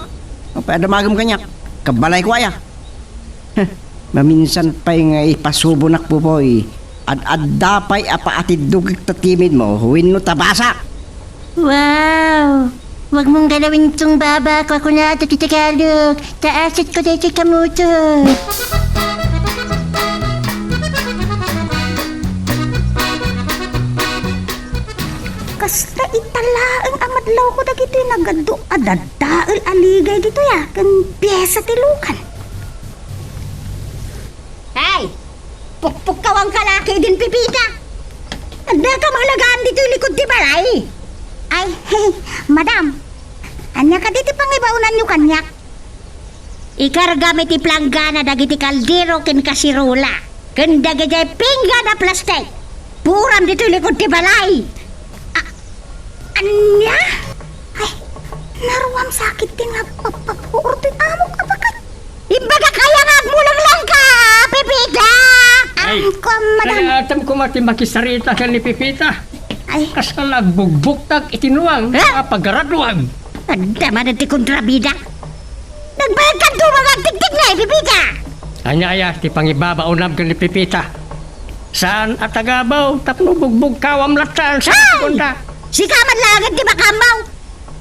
Paadamagam kanya. Kabalay ko aya. Maminsan pa'y nga ipasubunak po boy. Ad-dapay apa atid dugig tatimid mo. Huwin no tabasa. Wow! Huwag mong galawin itong baba ko ako na ito titagalog. Taasit ko dito kamuto. Kasta itala ang amadlaw ko dagito yung nagado adadaal aligay dito ya. Kan pyesa tilukan. Hey! Pukpuk ka ang kalaki din Pipita. Ada ka malagaan dito yung likod ti balay. Ay, hey, madam. Anya ka diti pangibaunan nyo kanyak. Ikarga may ti planggana dagiti kaldero ken kasirula. Ken dagiti pingga na plastik. Puram dito yung likod ti balay. Anya? Ay, naruam sakit din nga papapuor ti amo ka bakat. Imbaga kaya nga agmulang lang ka, Pipita. Madam. Kaya atam ko mati makisarita ka ni Pipita. Ay, Kasal nagbugbugtag itinuang pagaraduang. anda man ti kontrabida. Nagbayad ka to mga tigtig na, Pipita. Anyaya, ti pangibabaunam ka ni Pipita. Saan at agabaw, tapno bugbog kawam latan sa Sigunda. Si kaman langit ti makamaw.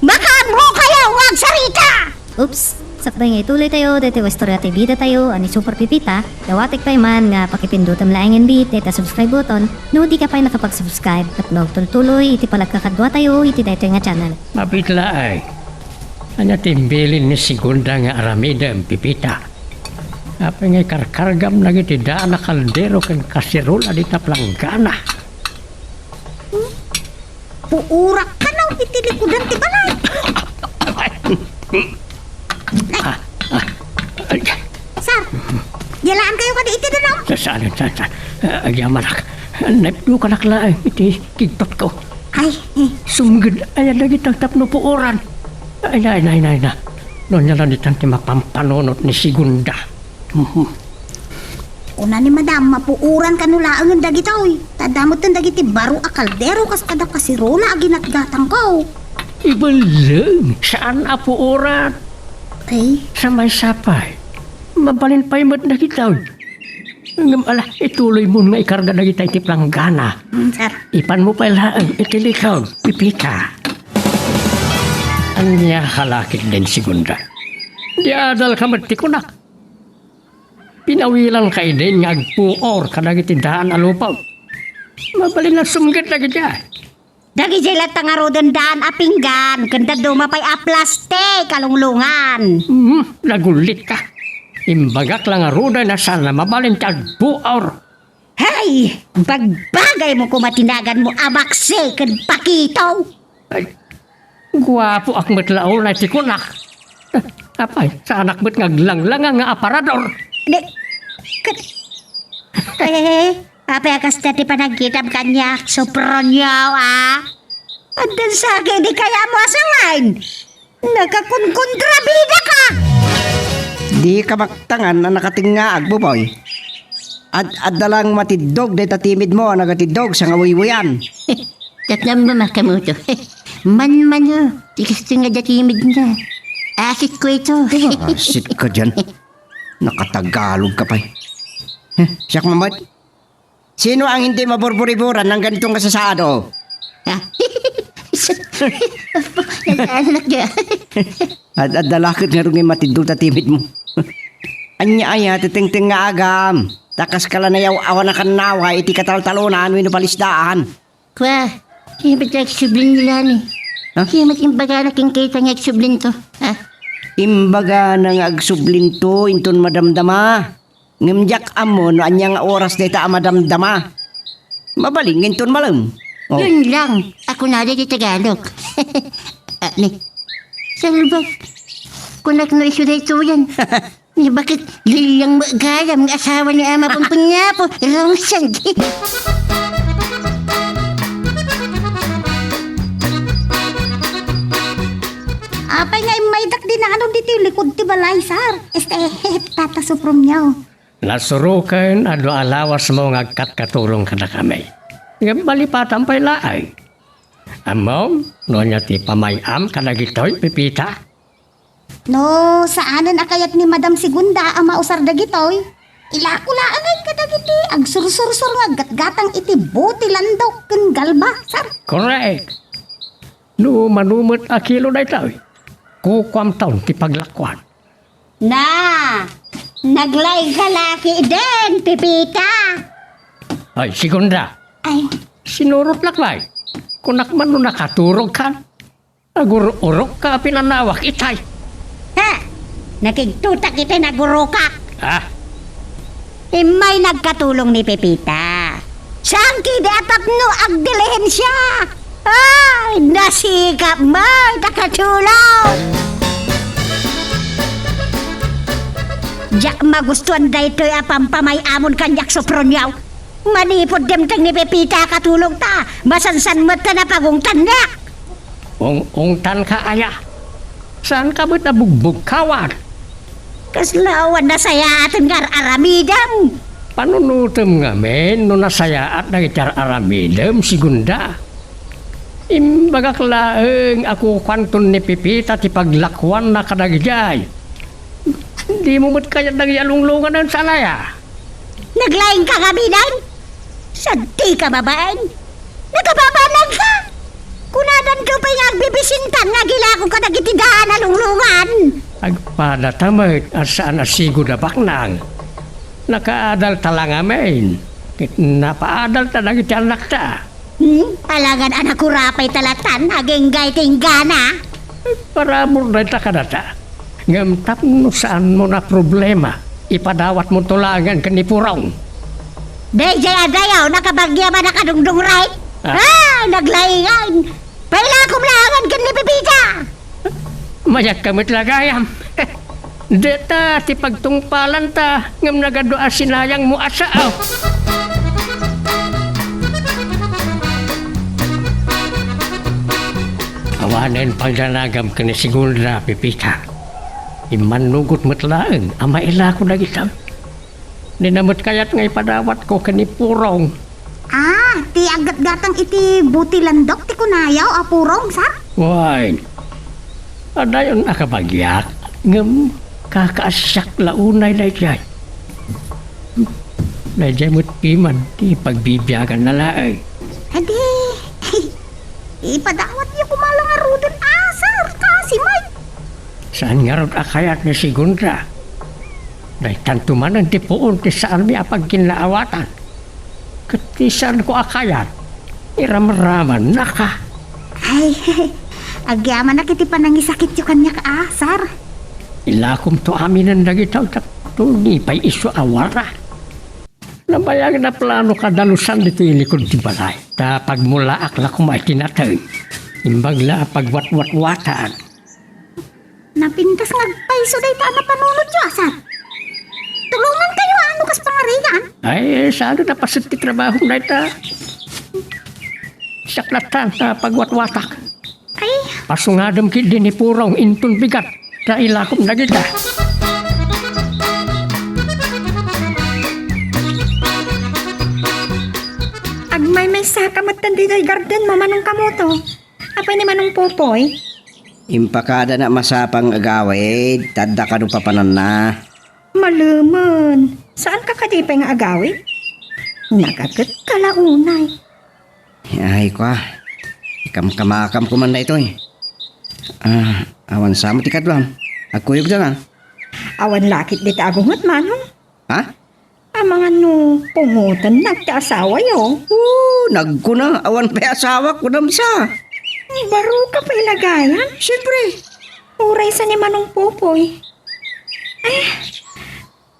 Makamro kayo, wag sarita! Oops! Sakbay nga ituloy tayo, dito istorya ti bida tayo, ani Super Pipita. Dawatik pa man nga pakipindutan laing bit, dito subscribe button. No di ka pa nakapag-subscribe, at tuloy, iti palagkakadwa tayo, iti dito nga channel. Mapitla ay. Anya timbilin ni Segunda nga Aramida ang Pipita. Apa nga karkargam lagi ti daan na kaldero kan kasirula di taplanggana. Puurak ka na, itilikudan ti balay. Sir, yalaan kayo kada iti doon. Saan. Agyaman ak. Naipdo ka naklaan iti kigtot ko. Ay, Sumgid ayan lagi tagtap no puuran. Ay na. Nonya lang itanti mapampanonot ni Segunda. una ni madam, mapuuran ka nulaang ang dagitoy. Tadamot ang dagiti baro a kaldero kas kada kasirola a ginatgatang ko. Ibalang, saan apuuran? Ay, Sa may sapay. Mabalin pa yung na kita. Ngam ala, ituloy mo nga ikarga na kita iti planggana. sir. Ipan mo pa lang itilikaw, Pipita. Anya halakit din Segunda. Di adal ka matikunak. Pinawilan ka din nga agpuor kadagiti daan alupaw. Mabalin na sumgit lagi dyan. Dagi jela tangarodan daan a pinggan, kanda dumapay a plastik kalunglungan. Nagulit ka. Imbagak lang aruda na sana mabalin ka agpuor. Hay, bagbagay mo kumatinagan mo amakse kan pakitaw. Ay, guwapo ak matlaol na tikunak. Apay, sa anak mo't ngaglanglang nga aparador. Di, apa kas tadi panagitam kanya sopronyaw Andan sa akin, di kaya mo asangan. Nakakunkontrabida ka. Di ka maktangan na nakatingaag mo, boy. At dalang matidog dahil tatimid mo ang nagatidog sa ngawiwayan. Tatlam ba makamuto? Man o. Tikas nga datimid na. Asit ko ito. Asit ka dyan. Nakatagalog ka pa. Siyak mamad. Sino ang hindi maburburiburan ng ganitong kasasado? Nag-anak niya. At dalakit nga rin matidog tatimid mo. Anya titing-ting nga agam. Takas kala na yaw awan na kanawa iti katal-talunan wino palisdaan. Kwa, kaya ba't nagsublin nila ni? Ha? Kaya mag-imbaga na kita nga nagsublin to. Ha? Imbaga nang agsublin to inton madamdama. Ngimjak amo no anyang oras data madamdama. Mabaling inton malam. Oh. Yun lang. Ako na rin di Tagalog. Ni, salbag. Kunak na iso na ito yan. Ni, bakit lilang magayam ng asawa ni Ama Pumpunya po? Rongsan. Apay nga imaydak din na ano dito yung likod ti balay, sir. Tata suprom niyaw. Nasurukan ado alawas mo nga katkatulong ka na kami. Nga balipatan pa'y laay. Amom, no niya ti pamayam ka na gito'y Pipita. No, saanan akayat ni Madam Segunda ang mausar dagitoy? Ilakulaangay ka dagiti, ag sursur-sur nga gatgatang iti buti landok ken galba, sir. Correct. No manumot a kilo na ito. Kukwam taon ti paglakwan. Na, naglay kalaki din, Pipita. Ay, Segunda, Ay, sinurot lakbay. Kunak man no nakaturog ka. Agururok ka pinanawak itay. ha, nakigtutak iti nagurukak. Ah, May nagkatulong ni Pepita. Saan kidapat no agdilehen siya? Ay, nasikap mo, nakatulong. Diyak magustuhan da ito'y apampamay amon kanyak sopronyaw. Manipod demteng ni Pepita katulong ta. Masansan mo ta na pagungtan na. ungtan ka aya. Saan ka ba't nabugbog kawan? Kaslawan na saya atin nga aramidam. Panunutom nga men, no nasaya at nagitar aramidem, Segunda. Imbagak laeng ako kwanton ni Pipita ti paglakwan na kadagijay. Di mo mo't kaya nagyalunglungan ng salaya. Naglaing ka kaminan? Santi ka babaen? Nagababanan ka? Kunadan ka pa yung agbibisintan nga gila ko ka nagitidahan na lunglungan. Agpadatamit asaan asigo na baknang. Nakaadal talang amin. Napaadal talaga iti anak ta. Talagan anak ko rapay talatan, aging gayting gana. Para mo na ita ka na ta. Ngamtap mo saan mo na problema. Ipadawat mo tulangan kanipurong. Dayjay adayaw, nakabagya ba nakadungdung right? Naglaingan. Paila kumlangan kan ni Pipita. Mayak kamit lagayam. Deta ti pagtungpalan ta. Ngam nagadoa sinayang mo asaaw. Awanen pagdanagam ka ni Sigunda, Pipita. Imanugot mo't laeng, ama ila ko na isang. Ninamot kaya't ngay padawat ko kanipurong. Ti agat-gatang iti butilandok ti kunayaw apurong sa? Why? Adayon nakabagyak. Ngam kakaasyak launay na jay. Na jay mo't piman, ti pagbibiyagan na laeng. Adi, ipadawat niyo kumalang arudin asar kasi may. Saan nga ron akayat ni Sigunda? Dahil tantuman ang tipuon ti saan mi apag kinlaawatan. Katisan ko akayat, iramaraman na ka. Ay, agyaman na kiti panangisakit yung kanya kaasar. Ilakom to amin ang nagitaw taktungi pa'y iso awara. Nabayag na plano kadalusan dito yung likod ti balay. Ta pagmulaak na kumay tinatay. Imbag la pagwat-wat-watan. Napintas ngagpaiso day ta na panunod yung asar. Tulungan kayo ano kas pangarigan. Ay, saan na pasat ti trabaho na ita? Saklatan na pagwat-watak. Ay, Pasungadam kit din ipurong intun bigat. Ta ilakom na kita. Agmay may sakamatan dito garden mamanong kamoto. Apay ni manong popoy. Impakada na masapang agawid, tadda ka papanan na. Maluman. Saan ka kadipay nga agawid? Nagagat kalaunay. Ay kwa, ikam-kamakam ko man na ito eh. Awan sa mo tikadwam. Agkuyog dyan Awan lakit dito agungot manong. Ha? Ang mga no, pungutan nagkaasawa yo. Nagkuna, awan pa asawa ko namsa. Baro ka pa ilagayan. Siyempre. Uray sa ni manong popoy.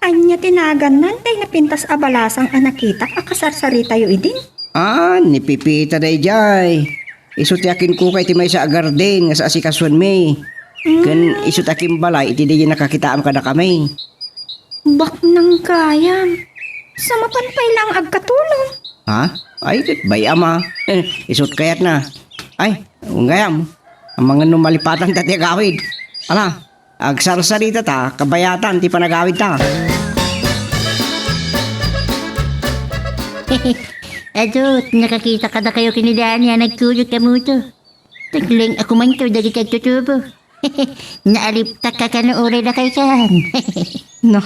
Anya tinagan nan day napintas abalasang anakita akasarsarita yo idin. Ni Pipita day jay. Isutiakin ko kay timay sa garden nga sa asikaswan may. Kan isutakin balay, iti day nakakita am kada kami. Bak nang kayam. Sa mapanpay lang agkatulong. Ha? Ay, bay ama. Isut kayat na. Ay, unggayam. Ang mga numalipatan tati agawid. Ala, agsarsarita ta, kabayatan, ti panagawid ta. Adot, nakakita ka na kayo kinidaan niya nagtulog ka mo to. Tagling ako man to dali kag tutubo. Naaliptak ka na oray na kay kan. Na,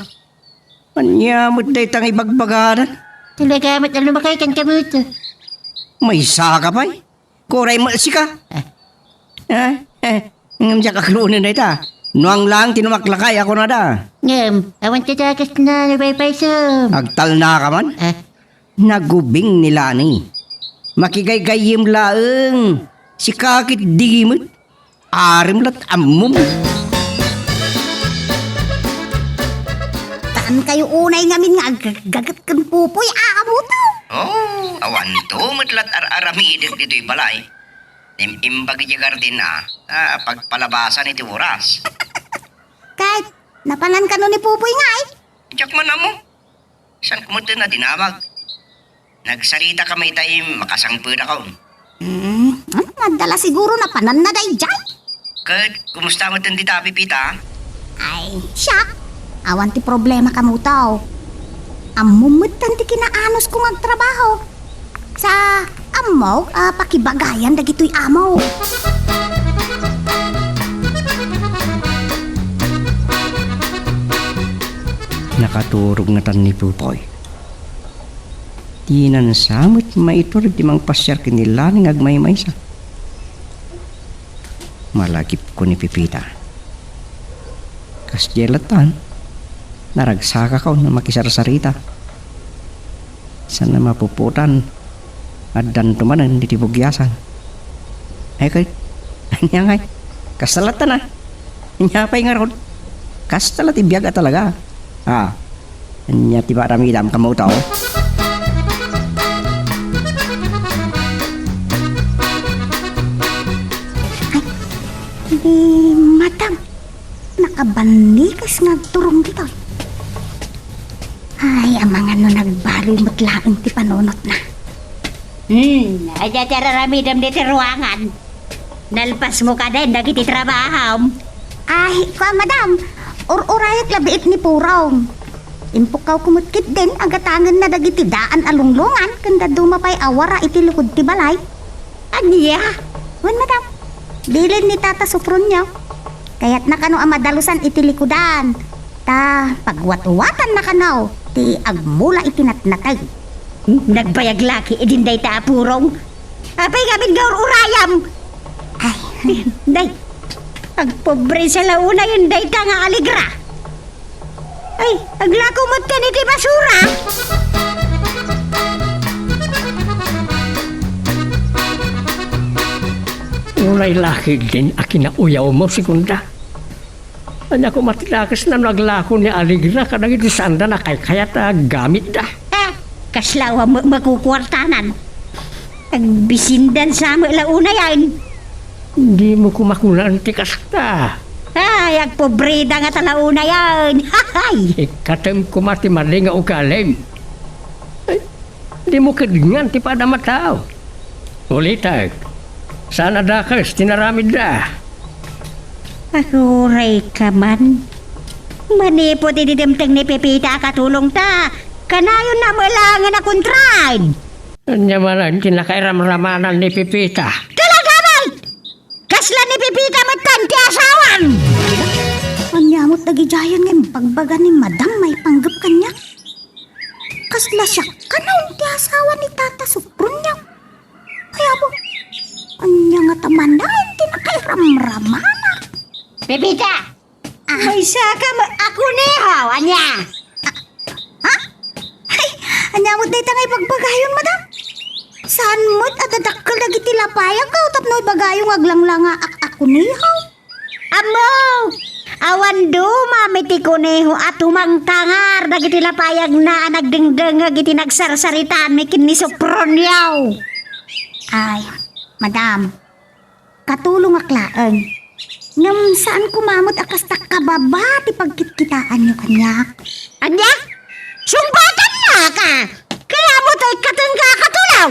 anyamot na itang ibagbagaran. Talagamit na lumakay kan ka mo to. May saka pa'y. Koray malsi ka. Ngam siya kaklunin na ita. Nuang lang tinumaklakay ako na da. Ngam, awan tatakas na nabay-bay so. Agtal na ka man. Nagubing nila ni. Makigaygayim laeng. Si kakit digimot. Arim lat amum. taan kayo unay ngamin nga gagat kan pupoy aamo to. Awan to matlat arami dito'y balay. Imbag yung garden pagpalabasan iti oras. Kahit napanan ka nun ni pupoy nga eh. Diyak man mo. San kumunta na dinamag? Nagsarita ka may tayo makasangpud ako. Nadala siguro napanan na day dyan. Kat, kumusta mo din dita, Pipita? Ay, siya. Awan ti problema ka mo tao. Amumutan ti kinaanos kong agtrabaho. Sa amaw, pakibagayan dagito'y amaw. Nakaturog na tan ni Pupoy. Di nan samot maiturog di mang pasyar kinila ng agmay-may sa. malagip ko ni Pipita. Kas jelatan, naragsaka ko na makisarsarita. Sana mapuputan at dantumanan di tibugyasan. Ay kay, anya ngay, kasalatan na. Nyapay nga ron. Kastalat ibiyaga talaga. Anya tiba ramidam kamu tau. Madam, nakabanikas nga turong dito. Ay, ang mga nagbaloy mutlaan ti panunot na. Aja cara ramidam di ruangan. Nalpas mo ka din, dagiti trabaho. Ay, madam, urayat labiit ni Purong. Impukaw kumutkit din, agatangan na dagiti daan alunglungan, kanda dumapay awara iti lukod ti balay. Anya? Wan, madam, bilin ni Tata Sufron niyo. Kaya't nakano ang madalusan iti likudan. Ta, pagwat-watan na kanaw, ti agmula iti natnatay. Nagbayag laki, idinday ta Purong. Apay gamin gaur urayam. Ay, Day, agpobre sa launa yun, day ka nga aligra. Ay, aglakumot ka ni ti basura. Unay laki din akinauyaw mo, Segunda. Anya ko matilakas na naglako ni Aligra kadang iti sanda na kaya ta gamit da. Kaslawa magkukwartanan. Agbisindan sa launa yan. Hindi mo kumakunan ti kasta. Ay, agpobre da nga talauna yan. Hay! Ikatem ko mati mali nga ugalim. Ay, di mo kadingan ti pada matao. Ulitag, sana dakas tinaramid da. Aguray ka man. Manipot ididimtang ni Pepita katulong ta. Kanayon na malangan na kontrain. Anya manan kinakairam-ramanan ni Pipita. Talaga man! Kasla ni Pepita matanti asawan! anyamot nagijayan ngayon pagbaga ni Madam may panggap kanya. Kasla siya kanaon ti asawa ni Tata Sufron niya. Kaya mo, anya nga taman na, hindi na kay ramramana. Pepita! May saka ako nehaw, anya! Anyamot na itangay pagbagayon, Madam. Saan mo't atadakkel na gitilapayag ka tapnoy bagayong aglanglanga ako nihaw. Amo! Awan do, mamiti ko neho at tumangtangar na gitilapayag na nagdengdeng nga gitinagsarasaritaan may kinisopron yaw. Ay, Madam, katulong aklaan. Ngam saan kumamot akas takababa ti pagkitkitaan niyo kanya? Anya? Sumbatan na ka! Kaya mo tayo katengga katulaw!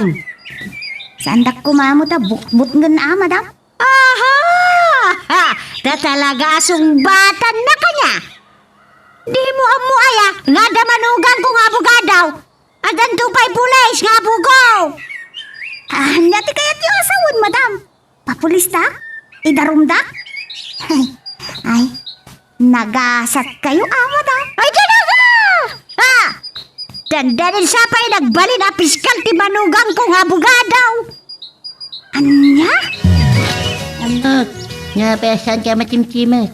Saan dak kumamot bukbut ngan Madam? Aha! Ha! Da talaga sumbatan na kanya! Di mo amo aya nga damanugan ko nga bugadaw! Adan tupay pulis nga bugaw! Nati kayat yung asawon, Madam. Papulis ta? Idarumda? Ay, nagasat kayo, Madam. Ay, talaga! Ha! Dandanin sa pa'y nagbalin na piskal ti manugang ko nga bugadaw! Anya? Anak, napasan ka matimtimag.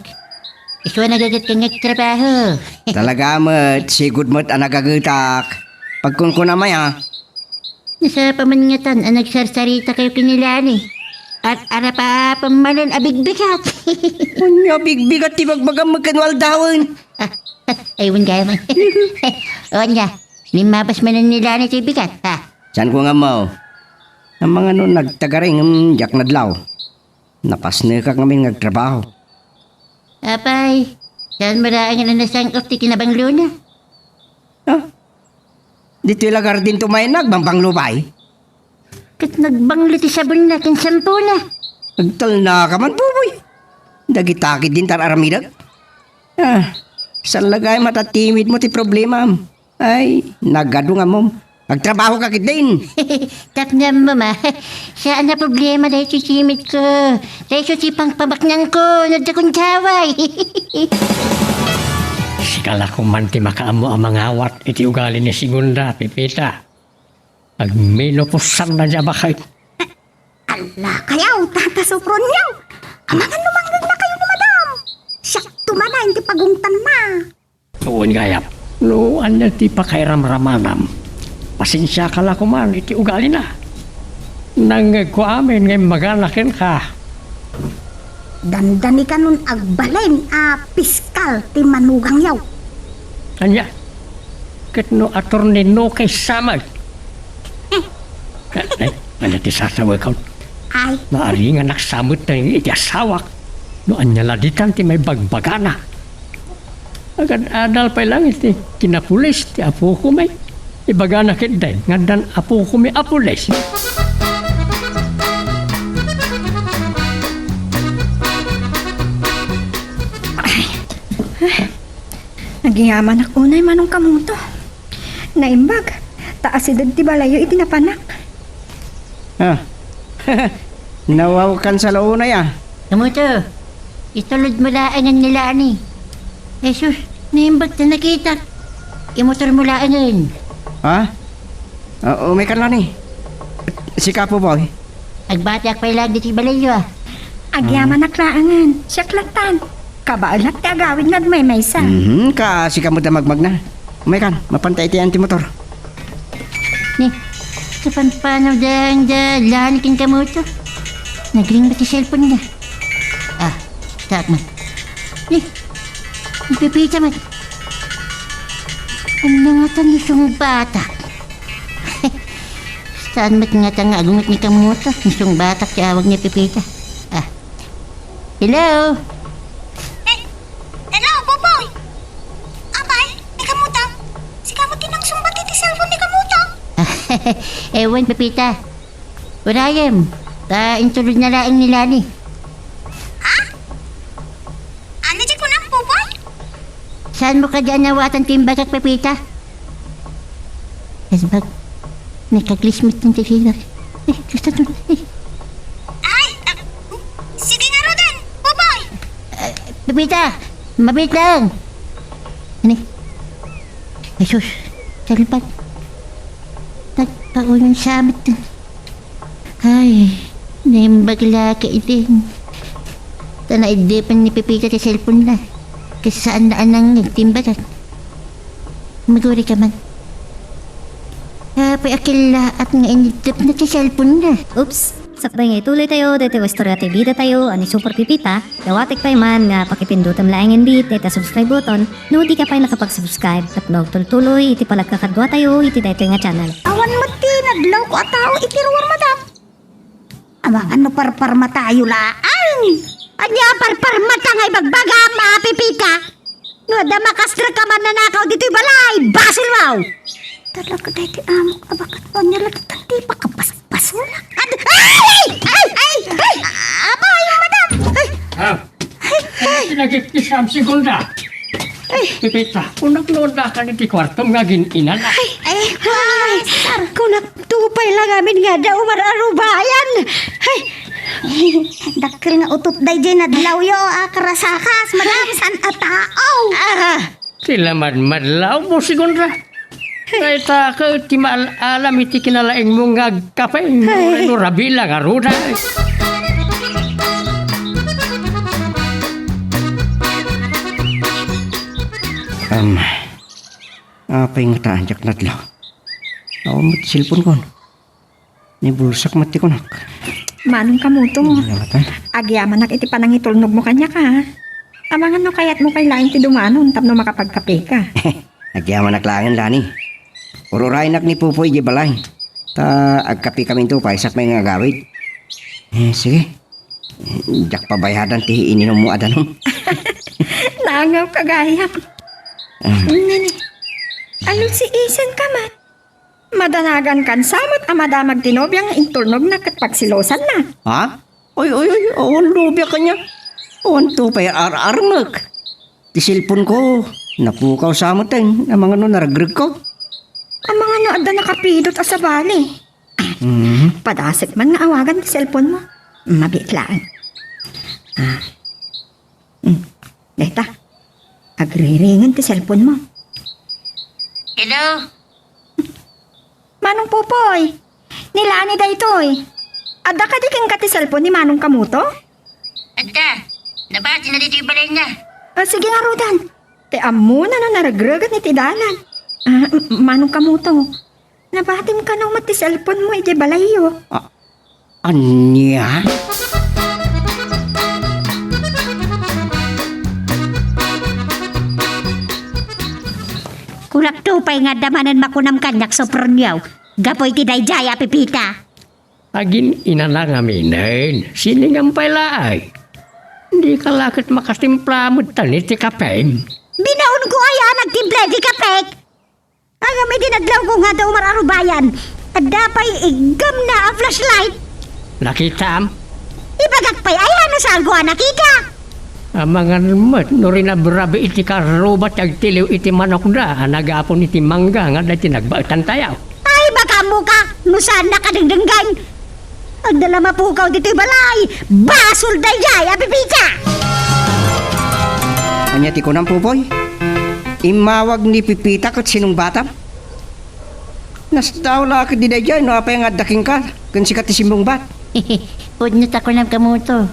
Iswa nagagat ka nagtrabaho. Talaga mat, sigud mat ang nagagutak. Pagkunkuna maya, Nasa pamangatan ang nagsarsarita kayo kinilani. At ara pa pamanan abigbigat. unya bigbigat ti bagbagam magkanwal dawon. Ayun kaya man. O niya, limabas man ang nilani sa bigat, ha? Saan ko nga mo? Ang mga nun nagtagaring jak nadlaw. Napasne ka kami nagtrabaho. Apay, saan maraan nga na nasangkot ti kinabanglo na? Dito ilagar din tumayin nagbambang lubay. Kat nagbanglo ti sabon na kin sampo na. Nagtal na ka man, buboy. Dagitakid din tar aramidag. Saan lagay matatimid mo ti problema? Ay, nagado nga mo. Magtrabaho ka kit din. Tapnam mo ma, saan na problema dahil sisimit ko. Dahil susipang pabaknan ko, nadakong taway. Sikala ko man ti makaamo ang mga awat iti ugali ni Segunda, Pipita. Agminopusan na niya bakay. Ala, kayaw, Tata Sufron niyaw. Amangan lumanggag na kayo ni madam. Siyak tumana, hindi pagungtan na. Tuon gayap. No, anya ti pakairam-ramanam. Pasensya ka la kuman, iti ugali na. Nang ko amin ngay maganakin ka. Dandani ka nun agbalain piskal ti manugang yaw. Anya, ket no attorney no kay samag. Ay, anya ti sasawa ka. Ay, Maari nga naksamot na yung iti asawak. No anya laditan ti may bagbagana. Agad adal pa lang iti kinapulis ti apo ko may. Ibagana ket day nga dan apo ko may apulis. Nagiyaman ako na manong kamuto. Naimbag, taas edad ti balayo iti napanak. Ah, nawaw kan sa launa ya. Kamuto, itulod mo laan ang nilaan eh. Jesus, naimbag na nakita. Imotor mo laan yun. Ha? Umay kan lang ni. Si Kapo Boy. Agbatak pa ilang dito balayo ah. Agyaman naklaangan, siyaklatan. Kabaalat ti agawid nga may maysa. Kasi ka mo da magmag na. Umay kan, mapantay ti anti-motor. Ni, kapan paano dang lanikin ka mo ito? Nagring ba ti cellphone niya? Start man. Ni, nagpipita man. Ano nga ito nisong batak? Saan ba't nga ito nga agungot ni kamuto? Nisong batak si awag ni Pipita. Hello? hello, Boboy. Abay, ni Kamutang. Si Kamut tinang sumbat iti cellphone ni Kamutang. Ewan, Pipita. Urayam, intulod na laing nila ni. Ano di ko nang, Boboy? Saan mo ka dyan nawatan timbagak, Pepita? Kasbag, nakaglismit ng tisigar. Gusto to. Ay, sige nga Rodan, Boboy. Pepita, mabit lang. Ano? Jesus, salpag. Nagpaulang samit dun. Ay, naimbagla ka itin. Tanaidipan ni Pepita sa cellphone na. Kasi saan na anang nagtimbagat. Maguri ka man. Kapay akila at nga inidip na sa cellphone na. Oops! Sakbay nga ituloy tayo, dito istorya ti bida tayo, ani Super Pipita, dawatik pa man nga pakipindutam laing bit, dito subscribe button, no di ka pa nakapag-subscribe, at magtuloy iti palagkakadwa tayo, iti dito nga channel. Awan mo ti, naglaw ko at tao itiruan madam. Ama, ano parparma tayo laan? Anya parparma ta ngay bagbaga, Pipita. No, da makastra ka man nanakaw dito'y balay, basil wow. Talaga dahi ti amok, abakat mo niya lagatan di pa kapaspasulak. Ay! Abay, madam! Nagkikisam segunda. Pipita, kung nagloda ka ni ti kwartom nga gininan. Ay, sar ko nagtupay lang amin nga daw mararubayan. Ay, dakil nga utot day dyan adlaw yo, karasakas, madam, san atao. Sila madlaw mo segunda. Kaya ta ka ti alam iti kinalaing mo nga kape. No rabila nga ruda. Apa yung taanjak nadlaw? Ako mo ti cellphone ko. Ni bulsak mati ko nak. Manong kamuto. Namatay. Agyaman nak iti panangitulnog mo kanya ka. Amangan no kayat mo kay laing ti dumanon tapno makapagkape ka. Nagyaman naklangin lani. Ururay nak ni Pupoy di balay. Ta agkapi kami to pa isak may nga gawid. Sige. Jak pabayadan ti ininom mo adanom. Nangaw kagayap. Nani, alul si Isen ka man. Madanagan kan samot amadamag tinobyang intulnog na katpagsilosan na. Ha? Oy, awan lubya kanya. Awan to pa ar-armak. Ti cellphone ko. Napukaw sa amotin. Ang mga no naragreg ko. Ang mga naada nakapidot sa bali. Padasik man nga awagan ti cellphone mo. Mabitlaan. Deta, agriringan ti cellphone mo. Hello? Manong Pupoy, nilani da ito eh. Ada ka di king ka ti cellphone ni Manong Kamuto? Anta, nabati na dito yung balay niya. Sige nga, Rodan. Te amo na naragragat ni Tidalan. Manong kamuto. Nabatim ka nung mati cellphone mo, iti balayo. Anya? Kulak tupay nga damanan makunam kanyak so pronyaw. Gapoy ti dayjaya pipita. Agin inana nga minen, siningang palay. Hindi ka lakit makasimpla mo tanit ti kapeng. Binaon ko aya nagtimple di kapek. Ang may dinadlaw ko nga daw mararubayan. At dapay igam na a flashlight. Nakitam, Ibagakpay ay ano sa algo nakita. ang mga namat, no rin na brabe iti karubat ag tiliw iti manok da, nagapon iti mangga nga dati nagbaitan tayaw. Ay baka mo ka. No saan nakadingdinggan. Ang dala mapukaw dito balay. Basol dayjaya pipita. Anya ti kunam pupoy? Imawag ni Pipita kat sinong batam? Nasdaw lakit di dayjay no apay nga daking ka kan sikat ti simbong bat. Pudnot ako ng kamuto.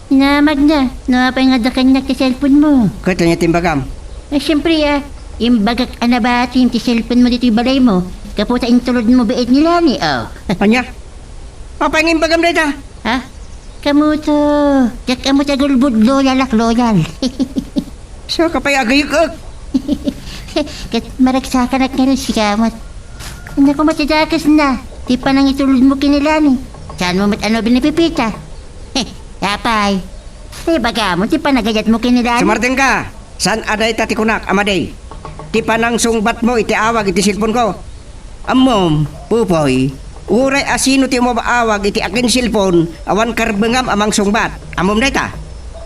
Hinamag na, napay nga dakan na ti cellphone mo. Kat anya timbagam. Siyempre imbagak anabatim ti cellphone mo dito yung balay mo. Kaputa intulod mo biit nila ni, Anya? Apay nga imbagam dayta? Ha? Kamuto, jak amo ta gulbud loyal ak loyal. So kapay agayuk. Kat maragsakan at nga rin si kamot. Hindi ko matadakas na. Di pa nang itulod mo kinilani. Saan mo ano binipipita? Yapay. Di baga mo, di pa nagayat mo kinilani. Sumarting ka. San aday tati kunak amaday? Ti panang sungbat mo iti awag iti silpon ko. Amom, pupoy. Uray asino ti mo baawag iti akin silpon awan karbengam amang sungbat. Amom dayta.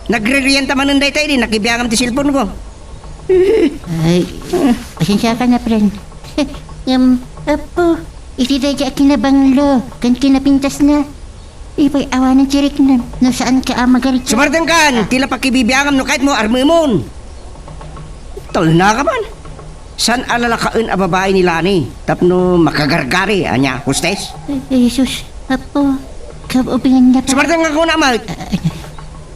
Nagre-rienta manen dayta ini nakibiyangam ti silpon ko. Ay, pasensya ka na, friend. Apo, itidadya kinabanglo, kan kinapintas na. Ipay awanan tirik na, no saan ka magalit ka? Sumarting kan, tila pakibibiyangam no kahit mo armemon. Tol na ka man. San alalakain a babae ni Lani? Tapno makagargari, anya, hostes? Ay, Jesus, apo, kabubingan na pa. Sumarting ka kuna mat.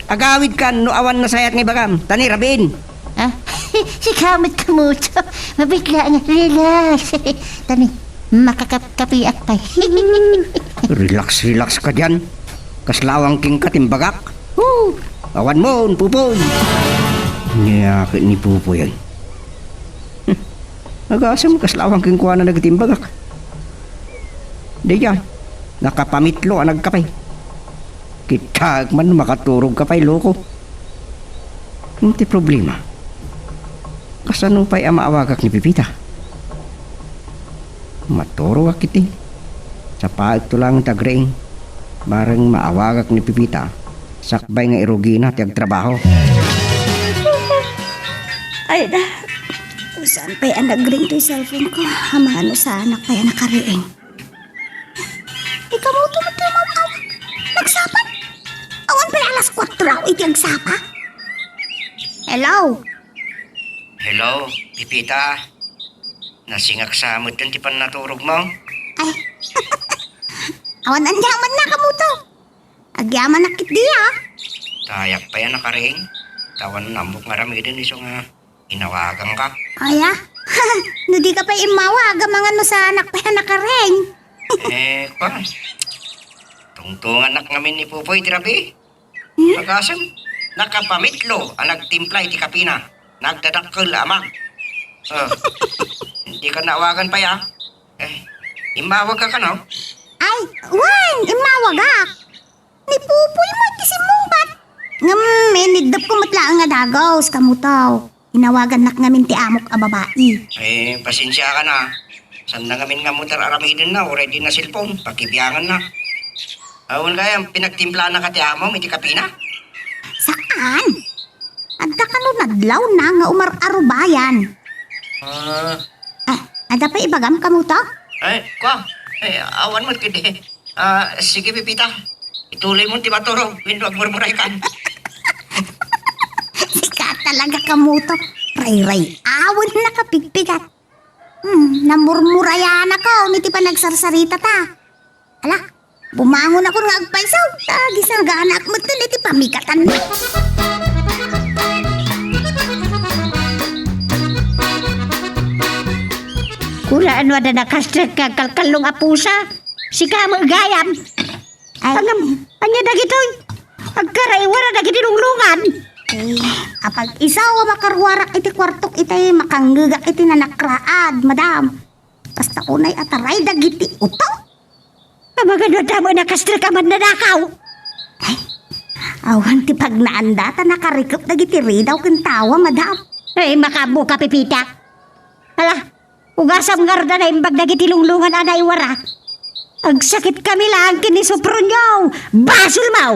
Agawid kan no awan na sayat ng bagam. Tani, rabin. Ah, si kamot kamuto, mabigla nga, relax. Tani, makakapiak pa. Relax ka dyan. Kaslawang king katimbagak. Awan mo, pupoy. Niyakit ni pupoy yan. Nag-asam kaslawang king kuha na nagtimbagak. Di yan. Nakapamitlo ang nagkapay. Kitag man makaturog kapay loko. Hindi problema. Kasano pa'y maawagak ni Pipita? Maturo akit eh. Sa paag to lang tagreing. Barang maawagak ni Pipita. Sakbay nga irugina ti agtrabaho. Ay da. Saan pa'y anag-ring to yung cellphone ko? Hamano sa anak pa'y nakariing. Ikaw mo tumutay mo awag. Nagsapat. Awan pala alas 4 raw iti agsapa. Hello. Hello, Pipita. Nasingak sa amot yan ti pan naturog mo. Ay. Awan anyaman na kamuto. Agyaman na kit diya. Tayak pa yan nakaring. Tawan nambok nga rami din iso nga inawagan ka. Aya. No di ka pa imawag ang mga no sa anak pa nakareng. Pa. Tungtungan nak ngamin ni Pupoy tirabi. Pag-asam, nakapamitlo ang nagtimpla iti kapina. Nagdadakkel amang. Hindi ka nawagan pa ya. Imawag ka no? Ay, wan, imawag ah. Ni Pupoy mo iti simungbat. Ngam, menidap ko matlaan nga dagaws, kamutaw. Inawagan nak ngamin ti amok a babae. Pasensya ka na. San na ngamin nga mutar aramidin na, already na cellphone, pakibiyangan na. Awan kaya, pinagtimpla na ka ti amom, iti kapina? Saan? Adda ka no nadlaw na nga umar-arubayan. Ada pa ibagam kamuto? Awan mo kiti. Sige, Pipita. Ituloy mo ti maturog, windwag murmuray kan. Sika talaga kamuto. Ray-ray, awan na kapigpigat. Namurmurayan ako, niti pa nagsarsarita ta. Ala, Bumangon ako nga agpaisaw. Tagi sa ganak mo ito, iti pamikatan mo. Kulaan wada nakastret ka kalkalong apusa. Sika mo gayam. Angam, anya dagitoy. Agkaraiwara dagitinunglungan. Apag isaw makarwarak iti kwartok iti makanggagak iti nanakraad, madam. Basta unay ataray dagiti uto. Amagano tamo nakastret ka man nanakaw. Awan ti pagnaandata nakarikop dagiti ridaw kentawa, madam. Ay, makabu ka, Pipita. Hala, ugasam ngarda na imbag nagitilunglungan anay wara. Ang sakit kami lang kinisupro nyo. Basol mau!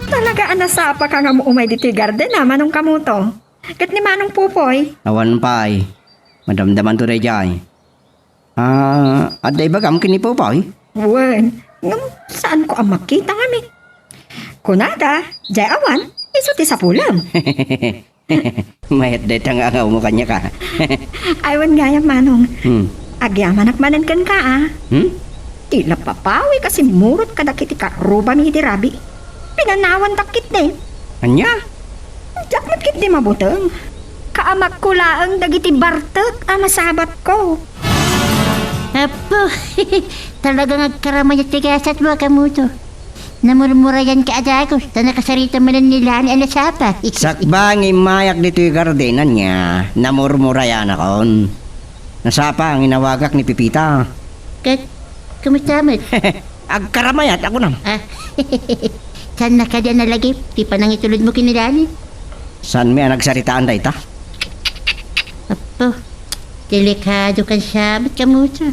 Talaga anasapa ka nga mo umay dito garden na manong kamuto. Kat ni manong pupoy. Awan pa ay. Madamdaman to rin dyan. Aday bagam kinipo pa ay. Wen, ngam saan ko ang makita ngami? Kunada, jay awan, isuti sa pulam. Mayat day tangangaw mo kanya ka. Aywan gaya manong, Hmm. agyaman akmanan kan ka ah. Hmm? Tila papawi kasi murot ka dakiti ka ruba mi rabi. Pinanawan dakit din. Anya? Jakmat kit di mabuteng. Kaamak ko laang dagiti bartek ang masabat ko. Apo, talagang agkaramay at tigasat mo kamuto. Namurmura yan ka adako. Ta nakasarita mo ng nilaan ang nasapa. Sakbang imayak dito yung gardenan niya. Namurmura yan akon. Nasapa ang inawagak ni Pipita. Kat, kumusta mo? Agkaramayat ako nam. Ah, saan na ka dyan nalagip? Di pa nang itulod mo kinilani. San may nagsaritaan da ita? Apo, delikado kan sabat kamuto.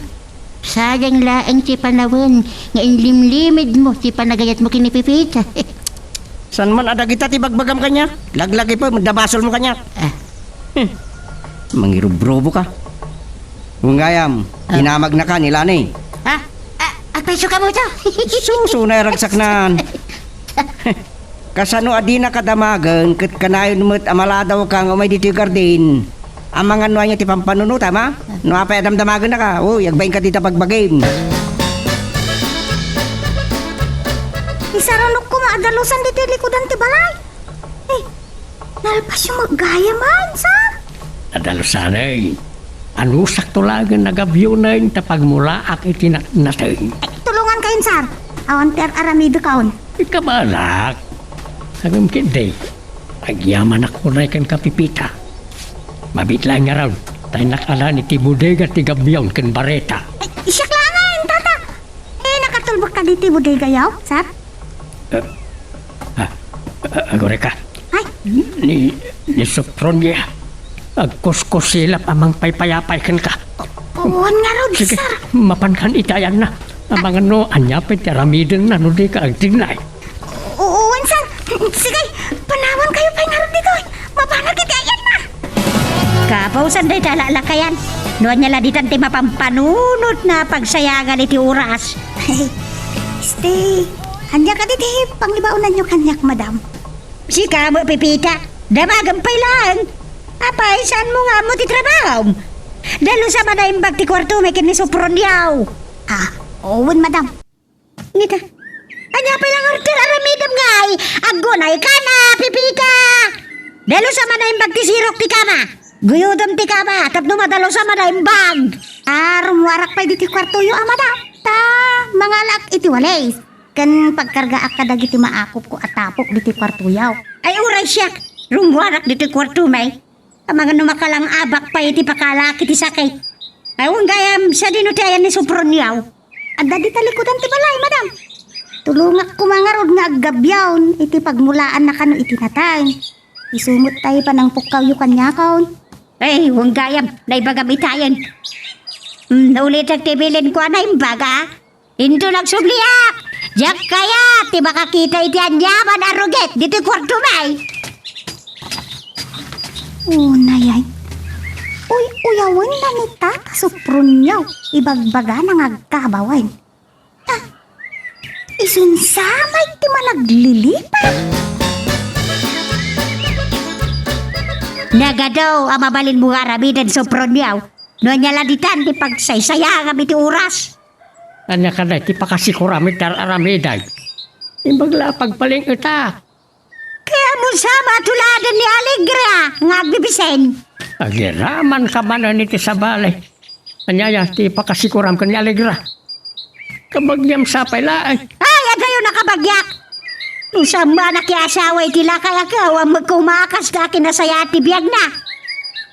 Sayang laang si panawan. Nga inlimlimid mo si panagayat mo kinipipita. San man ada kita tibagbagam kanya? Laglagi pa, dabasol mo kanya. Ah. Mangirubrobo ka. Ungayam, inamag na ka nila ni. Agpaiso kamuto. Suso na ragsaknan. Kasano adi na kadamagan, kat kanayon mo't amaladaw kang umay dito yung garden. Ang mga nuwa niya ti pampanuno, tama? No apay adamdamagan na ka. Uy, agbayin ka dito pagbagim. Isarunok ko maadalusan dito likodan ti balay. Nalpas yung maggaya man, sir. Nadalo sanay. Ano sakto lagan nagabyo na yung tapagmulaak itinak natin. Tulungan kayo, sir. Awan ter aramido kaon. Ikabalak. Sagam kindi. Agyaman ako na ikan kapipita. Mabitla nga raw. Tayo nakala ni Tibudega tigabyon kan bareta. Isyak langan, tata. Nakatulbok ka dito bodega yaw, sir. Agore ka. Ay, Ni Sopron niya. Agkuskos silap amang paypayapay kan ka. uwan nga rod, Sige, sir. mapankan itayan na. Ang mga no, anyapit yaramidin na no di ka agtignay. Uwan, sir. Sige, panawan kayo pa nga rod dito. Mapanag itayan na. Kapausan day talalakayan. Nuwan niya laditan ti mapampanunot na pagsayagan iti oras. Stay. Hanya ka dito, panglibaunan nyo kanyak, madam. Si kamo, Pipita. Damagampay lang. Apay, saan mo nga mo ti trabaho? Dalo sa manaimbag ti kwarto may kinisupron yaw. Uwan, madam. Ngita. Anya pa lang order aramidam ngay. Agunay ka na, Pipita. Dalo sa manaimbag ti sirok ti kama. Guyodom ti kama. Tapno madalo sa manaimbag. Rumwarak pa dito kwarto yung madam. Ta, mga lak iti walays. Kan pagkarga ak kadagiti maakop ko at tapok dito kwarto yaw. Ay uray siya. Rumwarak dito kwarto may. Ang mga numakalang abak pa iti pakalaki ti sakay. Ay gayam sa dinutayan ni supron yaw. Ada di talikudan ti balay, madam. Tulungak ko mga rod nga aggabyawn. Iti pagmulaan na kano iti natay. Isumot tayo pa ng pukaw yung kanya kaon. Ay, huwag gayam. Naibagam itayan. Naulit ang tibilin ko na imbaga. Hinto nagsubliak. Diyak kaya, ti makakita iti anyaman aruget. Dito kwarto may. Unayay. Uy, uyawan na ni tata supron yaw. Ibagbaga ng agkabawan. Isunsamay ti managlilipa. Nagadaw ang mabalin mo nga ramidan sa pronyaw. No niya laditan di pagsaysaya kami ti oras. Anya ka na, ti pakasikuramit dar aramiday. Imbagla pagpaling ita. Kaya mo sama tuladan ni Allegra nga agbibisen. Agiraman ka man ni ti sa balay. Anya ti pakasikuram ka ni Allegra. Kabagyam sa pailaan. Ay, agayo nakabagyak. Nung sama nakiasawa itila kaya ka, ang magkumakas na kinasaya ti biyag na.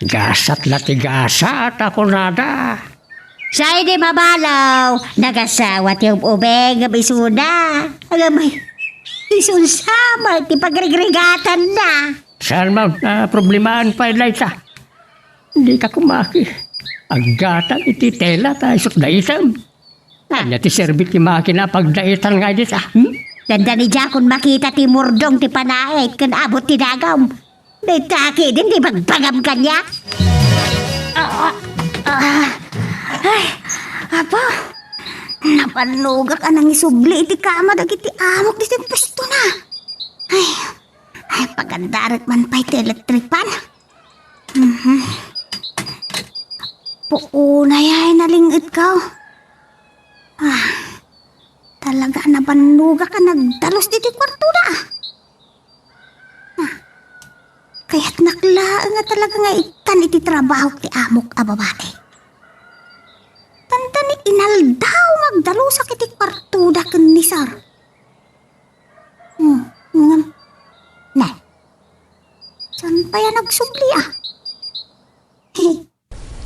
Gasat lati gasat ako nada. Sa di mabalaw, nagasawa ti ubeng nga bisuna. Alam mo, isun sama, ti pagrigregatan na. Saan mo problemahan pa Eliza? Hindi ka kumaki. Agatan iti tela tayo sut daisam. Anya ti serbit ti makina pagdaitan nga dita. Ganda ni Jakon makita ti murdong ti panait kan abot ti dagam. Ditaki din di magbagam kanya. Ay, apo. Napanugak anang isubli iti kama dagiti amok di pwesto na. Ay, pagandarat man pa iti electric pan. Puunay ay nalingit ka. Talaga napanugak ka nagdalos diti kwarto na. Kaya't naklaan nga talaga nga itan iti trabaho ti amok a babae. Tanda ni inaldaw magdalusak iti kwartuda ken ni Sar. Na. San pa yan nagsubli ah?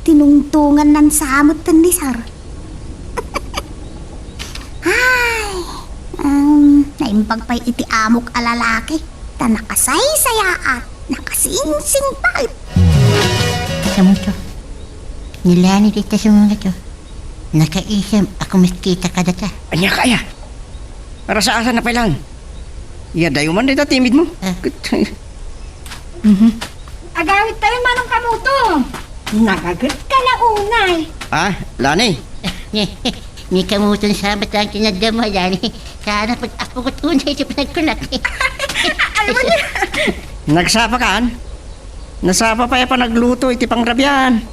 Tinungtungan nan samot ken ni Sar. Naimpag pa'y iti amok alalaki. Ta nakasaysaya at nakasingsing pa. Kamu to? Nilani dito sa mga to. Nakaisip ako miskita ka data. Anya kaya? Para sa asa na pailang? Iya dayo man dito timid mo. Agawit tayo manong kamuto. Nagagat ka na unay. Lani. Ni kamuton sa batang kinagdama yan. Sana pag ako ko tunay sa pinagkulat. Alam mo niya. Nagsapa kaan? Nasapa pa pa nagluto iti pangrabyan.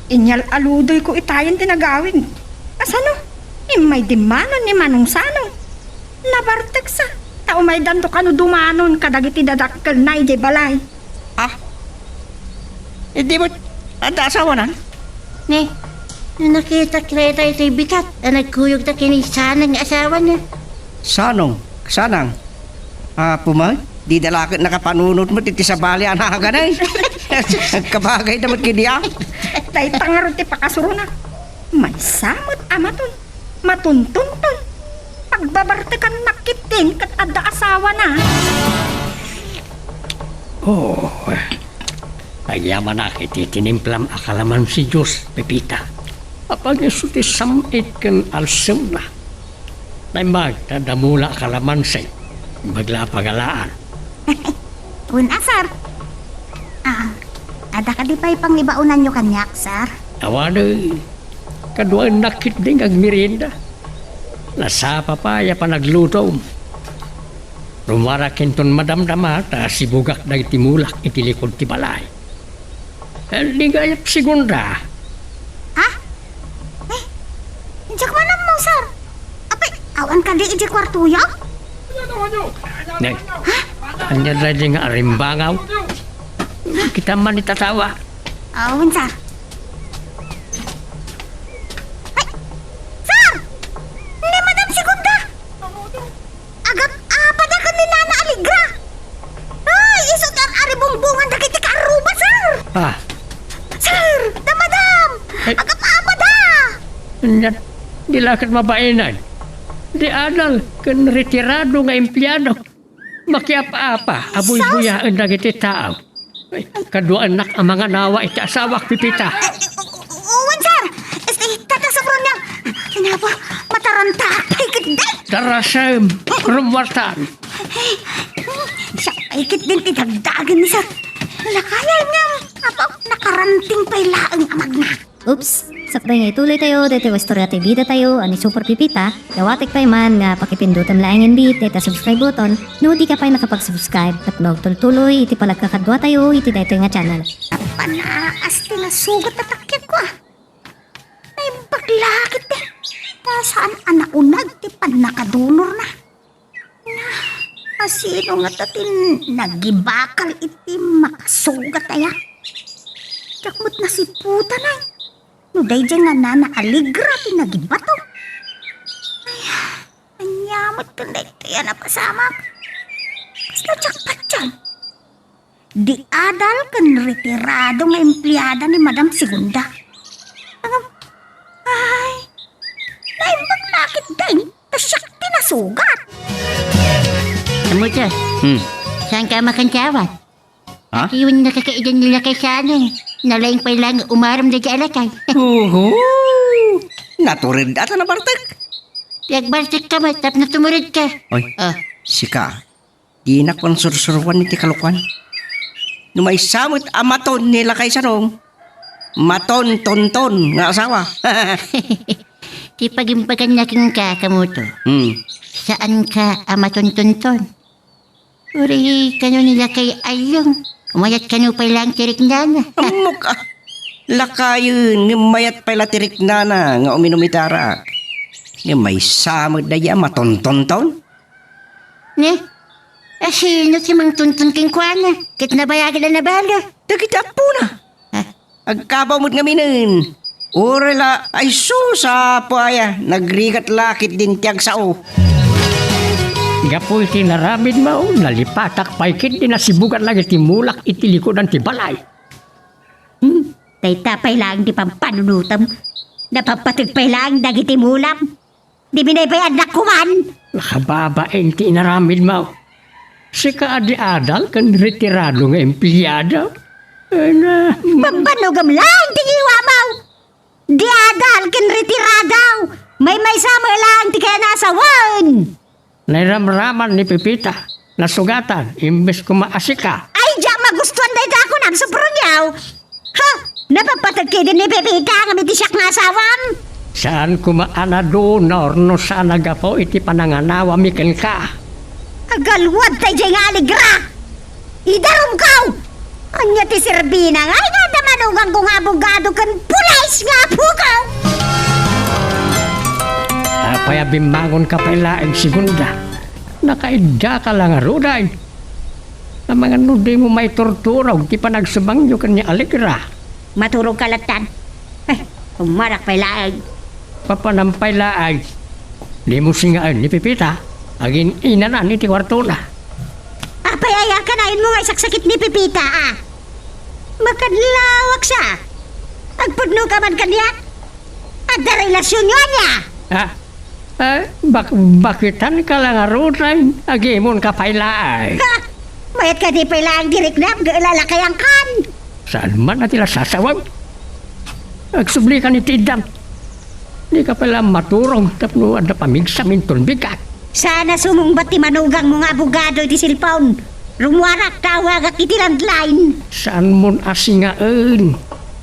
Inyal aludoy ko itayan tinagawin. Asano? May dimanon ni Manong Sanong. Nabartek sa. Tao may danto kano dumanon kadagiti dadakkel na iti balay. Di mo ada asawa na? Ne, nakita kleta ito bigat. Nagkuyog na kinisanang asawa niya. Sanang. Pumay? Di dalakit nakapanunot mo titi sa bali anaga na eh. Kabagay naman kiniya. Tay tangaro ti pakasuro na. May samot amaton. Matuntunton. Pagbabartekan nakiting kat adda asawa na. Ayaman na kiti tinimplam akalaman si Diyos, Pepita. Apag isuti samit kan alsum na. Nay magdadamula akalaman say. Bagla pagalaan. Kun asar. Ada ka di pa'y panglibaunan nyo kanyak, sar? Awaday. Kadwa nakit ding ang merienda. Nasapa pa ya pa nagluto. Rumara kinton madamdama ta sibugak na itimulak itilikod ti balay. Ligayap sigunda. Diyak manam mo, sar. Apay, awan ka di iti kwartuya? Nay, andyan na din nga arimbangaw. Kita man itatawa. Awan, sar. Ay, sar! Ni Madam Segunda! Agap apada ka ni Nana Aligra! Ay, isot ang aribumbungan na kiti karuba, sir! Sir! Da Madam! Ay. Agap apada! Andyan, di lakad mabainan. Di anal, kan retirado nga empleyado. Makiapa-apa, aboy buyaan na iti tao. Ay, kadwa anak ang mga nawa iti asawak Pipita. Uwan, sir! Tata sa front niya! Sinapa, mataranta! Ay, ganda! Darasam, rumwartan. Siya, ikit din tidagdagan ni sir. Lakaya nga, apo, nakaranting pa ilaang amag na. Oops, Sakbay nga ituloy tayo, dito istorya tayo bida tayo, ani Super Pipita, dawatik pa man nga pakipindutan laing beat, dito subscribe button, no di ka pa nakapag-subscribe, at tuloy iti palagkakadwa tayo, iti dito nga channel. Panaas na sugat at takyan ko ah. Ay baglakit eh. Saan anaunag ti pan nakadunor na. Asino nga tatin nagibakal iti makasugat aya. Kakmut na si puta na. No day dyan nga na naaligra ti nagibato. Ay, anyamot ka na ito yan napasamak. Kasla jakpat dyan. Di adal kan retirado nga empleyada ni Madam Segunda. Ay, naimbag nakit din. Tasyak tinasugat. Kamusta? Saan ka makantawan? Ha? Iwan na kakaidan nila kay sana. Nalaing pa lang umaram na alakay. Uhu! Naturid ata na bartek. Pagbartik ka ba? Tap na tumurid ka. Oy, Oh, sika. Di na kon sursuruan ni ti kalukuan. No may samot amaton nila kay sarong. Maton tonton nga asawa. di pagimpagan na king ka, kamuto. Saan ka amaton-tonton? Uri, kano nila kay ayong. Umayat kano pa lang tirik na na. Amok ah. Lakayon, nga mayat pala tirik nana nga uminumitara. Nga may samod na ya matontonton. Ne? Sino si mang tuntun king kwana? Kit nabayagan na nabala. Dagita po na. Ha? Agkabaw mo't gaminin. Urela ay susa po aya. Nagrigat lakit din tiyag sao. Gapoy tinaramid mo, nalipatak paikit din na sibugan lang iti mulak iti likodan ti balay. Tay tapay lang di pampanunutam. Napapatigpay lang dagiti mulam. Di binaybay anak kuman. Nakababaeng tinaramid mo. Si kaadi-adal kan retirado nga empleyado. Na, Pampanugam lang tingiwa mau. Di adal kin retiradaw. May sama lang ti kaya nasawan. nairamraman ni Pipita, nasugatan, imbes kumaasika. Ay, diya magustuhan na ito ako ng sobrunyaw. Ha? Napapatag kayo din ni Pepita ang amiti siyak nga asawam. Saan kumaanadunor no saan nagapo iti pananganawa miken ka? Agalwad tayo diya nga aligra. Idarom kaw. Anya ti Serbina nga, ay nga damanugang kong abogado kan pulays nga po kaw. Apaya bimbangon ka pala ang segunda. Nakaidya ka lang aruday. Ang mga nuday mo may torturog, ti pa nagsubangyo kanya aligra. Maturog kalatan. Ay, umarak pa laag. Papanampay laay. Di mo singaan ni Pipita, agin inanan iti kwarto na. Apayaya ka na mo nga isaksakit ni Pipita ah. Makadlawak siya. Agpudno ka man kanya. At da relasyon nyo niya. Bakitan ka lang aruday, agimon ka pailaay. Ha? Mayat ka di pa lang diriknap, lalakayan kan. Saan man na tila sasawag? Agsubli ka ni Tidam. Di ka pala maturong tapno ada pamigsamin bigat. Sana sumungbat ti manugang mga abogado di silpaon. Rumwarak tawag at itilandlain. Saan mon asingaan?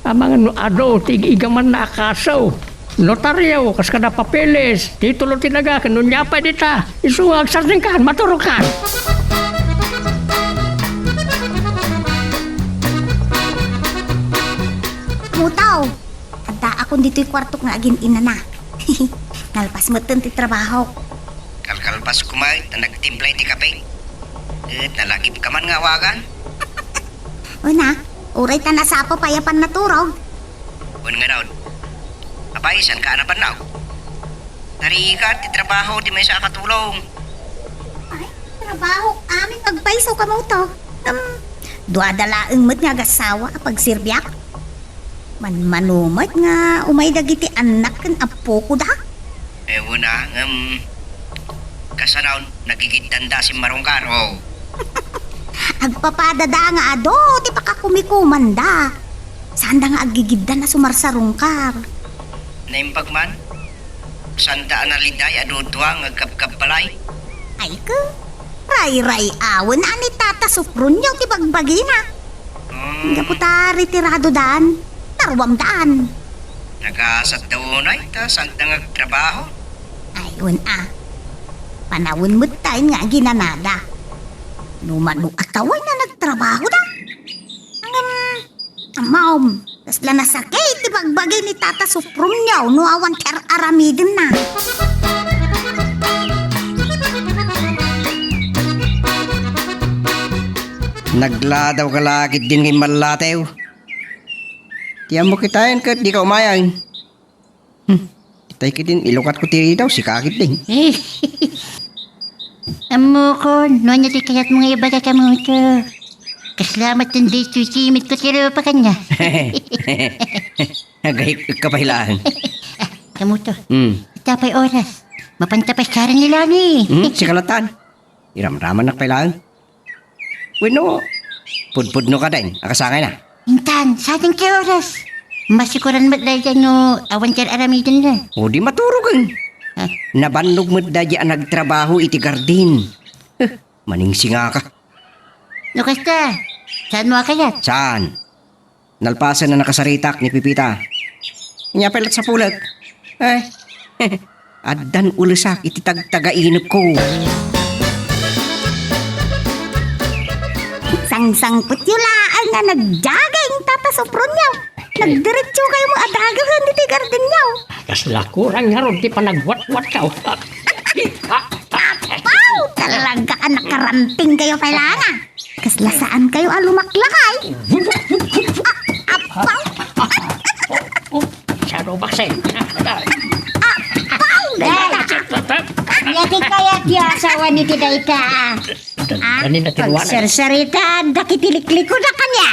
Amangan no ado, tig-igaman na akasaw. Notaryo, kas kada papeles, titulo tinaga, kanunya pa dita. Isuwag sa tingkan, maturukan. Mutaw, anta akong dito'y kwartok nga agin ina na. Nalpas mo ti trabaho. Kalkalpas kumay, na nagtimplay ti kape. Nalagip ka man nga wagan. Una, uray ta nasapo payapan na turog. Kung nga naon, abay, saan ka anapan na? Nariikat, ti trabaho, di may sa katulong. Ay, trabaho, aming magpaiso ka mo to. Duadalaang mat nga gasawa pag sirbyak. Manmanumat nga umay dagiti anak kan apo ko da. Una, kasanaon, nagigitanda si Marongkaro. Agpapadada nga ado, di pa ka kumikumanda. Saan da nga agigidda na sumarsarungkar. Naimpag man, sandaan na liday, adudwa, ngagkap-kap balay. Ay ka, ray-ray awon ani tata sufrun yaw ti bagbagi na. Nga po ta retirado daan, tarwam daan. Nagasat tunay, tas ang tangag trabaho. Ayun panawon mo tayo nga ginanada. Numano ataway na nagtrabaho na. Amaom, tas la nasakit, ibagbagay ni Tata Suprum niyaw, no awan ter aramidin na. Nagladaw ka lagit din kay Malatew. Tiyan mo kitain kat di ka umayan. Itay kitin, ilukat ko tiri daw, si kakit din. Amo ko, nonya di kayat mga iba ka mo ito. Kasalamat ng di susimit ko sila pa kanya. Nagay kapailaan. Kamu to, Hmm. tapay oras. Mapantapas ka rin nila ni. Si kalatan. Iramraman na kapailaan. Bueno, pudpud no ka din, akasangay na. Intan, sa ating kay oras. Masikuran mo dahil dyan no, awan kaya aramidin na. O di maturugan. Ah. Nabanlog mo dahil ang nagtrabaho iti gardin. Maningsi nga ka. No kasta, saan mo kayat? Saan? Nalpasan na nakasaritak ni Pipita. Inyapelat sa pulag. Ay, adan ulusak iti tagtagainip ko. Sang-sangput yulaan nga nagjagay ang Tata Suprum niyaw. Nagdiretso kayo mo adagahan ni ti garden niyaw. Kasla kurang nga ron, di pa nagwat-wat ka. Wow! Talaga ka nakaranting kayo kailangan. Kasla saan kayo alumaklakay? Apaw! Shadow boxing. Yati kaya di asawa ni Tidayta. Ano na tinuwanan? Pagsarsarita, dakitilikliko na kanya.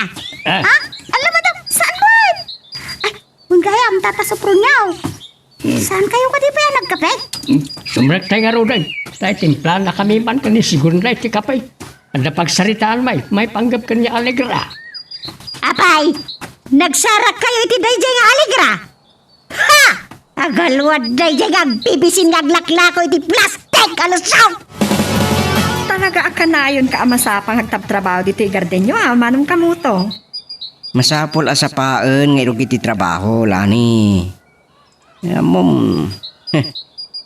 Ha? Alam mo daw, saan ba? Ay, munggayam, Tata Suprum niyaw. Saan kayo ka di pa yan nagkape? Sumrek tayo nga ro din. Tayo timpla na kami man kani siguro na iti kapay. Ang napagsaritaan may panggap kanya Alegra. Apay, nagsarak kayo iti dayjay nga aligra. Ha! Agalwad dayjay nga bibisin nga aglaklako iti plastic alusaw. Talaga akanayon ka amasapang hagtabtrabaho dito garden nyo manong kamuto. Masapol asapaan nga irog iti trabaho, lani. Mom,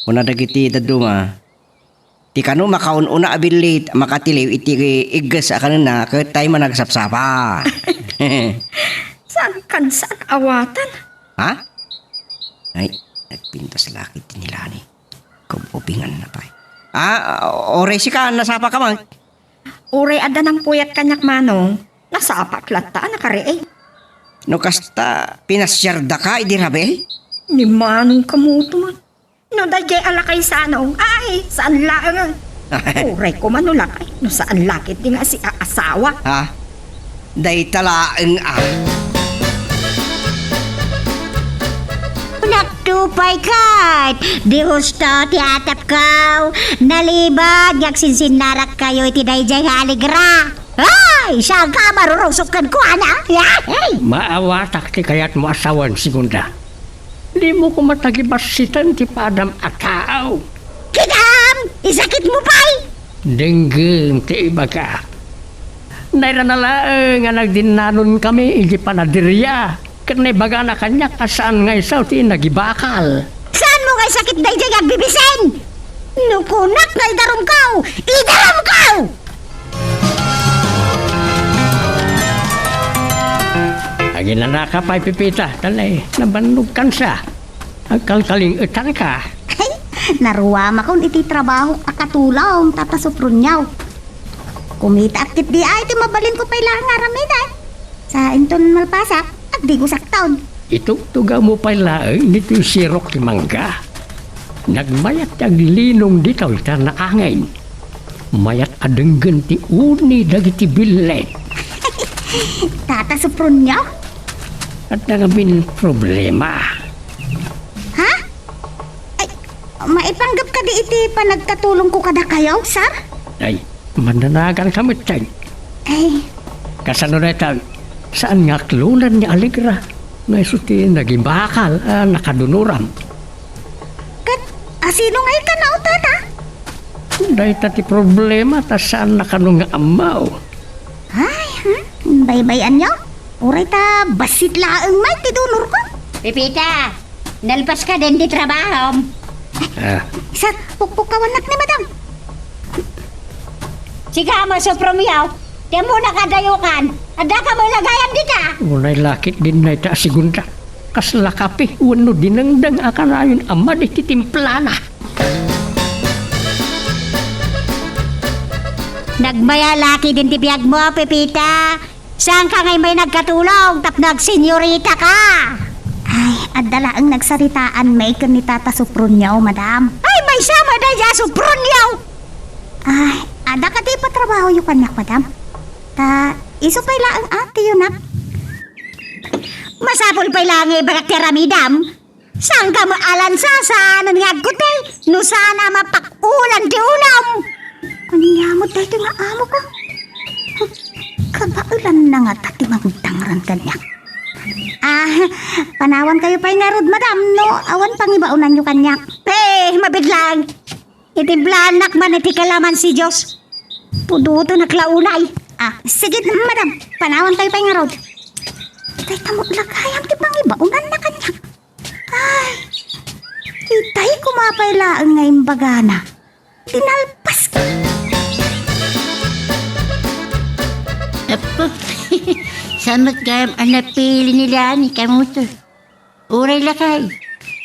una dagiti daduma. Ti kano makaununa abilit, makatiliw iti igas akanan na kat tayo managsapsapa. Saan kansak awatan? Ha? Ay, nagpintas lakit nila ni. Kububingan na pa. Ore si ka, nasapa ka man. Ure ada ng puyat kanyak manong. Nasapak lata nakare No kasta, pinasyarda ka, idi rabe? Ni manong kamuto man. No dayjay alakay sa anong ay saan lang. Ure ko man no lakay. No saan lakit di nga si asawa. Ha? Day talaang Nagtupay kat, di husto ti atap kaw, nalibag, yaksinsinnarak kayo iti dayjay nga aligra. Ay, saan ka marurusok ko, ana? Hey! Maawatak ti kayat mo asawan sigunda. Di mo ko matagibasitan ti padam ataaw. Kidam! Isakit mo pa'y! Denggeng ti iba ka. Naira nalaang nga nagdinanon kami iji panadirya. Kanay baga na kanya kasaan nga isaw ti nagibakal. Saan mo nga sakit dayjay nga bibisin? Nukunak na idarom kaw! Idarom kaw! Agin na nakapay pipita, talay, nabanlog kan siya. Ang kalkaling utan ka. Ay, naruwama kung iti trabaho akatulaw ang Tata Suprum niyaw. Kumita akit di ay, iti mabalin ko pa'y lang aramid ay. Sa inton malpasak, at di ko saktaon. Itugtuga mo pa'y laeng nito yung sirok ni Mangga. Nagmayat ang linong dito ita na angay. Mayat adenggan ti uni dagiti bilet. Tata Suprum niyaw? At nangabin problema. Ha? Ay, maipanggap ka di iti panagkatulong ko kada kayo, sir? Ay, mananagan kami tayo. Ay, Kasano na ito, saan nga klunan ni Alegra? Na isuti naging bakal, nakadunuram. kat, sino ngay ka na, tata? Dahil tati problema, ta saan nakanong nga amaw. Ay, baybayan niyo? Uray ta, basit laang may tidunor ko. Pipita, nalpas ka din di trabaho. Sir, pukpukawanak ni madam. Siga mo sa promyaw. Di mo nakadayukan. Ada ka mo lagayan dita. Unay lakit din na ita sigunda. Kasla kape, wano dinangdang akarayon ama di titimplana. Nagmayalaki din tibiyag mo, Pepita. Saan ka ngay may nagkatulong tap nagsenyorita ka? Ay, adala ang nagsaritaan may ni Tata Supronyaw, madam. Ay, may sama na dya supronyaw. Ay, ada ka di pa trabaho yung kanyak, madam. Iso pa ang ate yun, nak. Masapol pa lang ibagak tiramidam. Saan ka mo alansasan ng ngagkutay? No sana mapakulan di ulam. Kanyamot dahil nga amo ko. Kabailan na nga tati magtangran kanyak. Panawan kayo pa nga rod, madam, no? Awan pangibaunan nyo kanyak. Mabiglang. Itiblanak man iti kalaman si Diyos. Puduto naklaunay. Sige, madam, panawan kayo pa nga rod. Tay tamo lagayam ti pangibaunan na kanyak. Ay, itay kumapaylaan nga imbagana. Dinalpas ka. Apo, samat gayam ang napili nila ni kamuto. Uray lakay.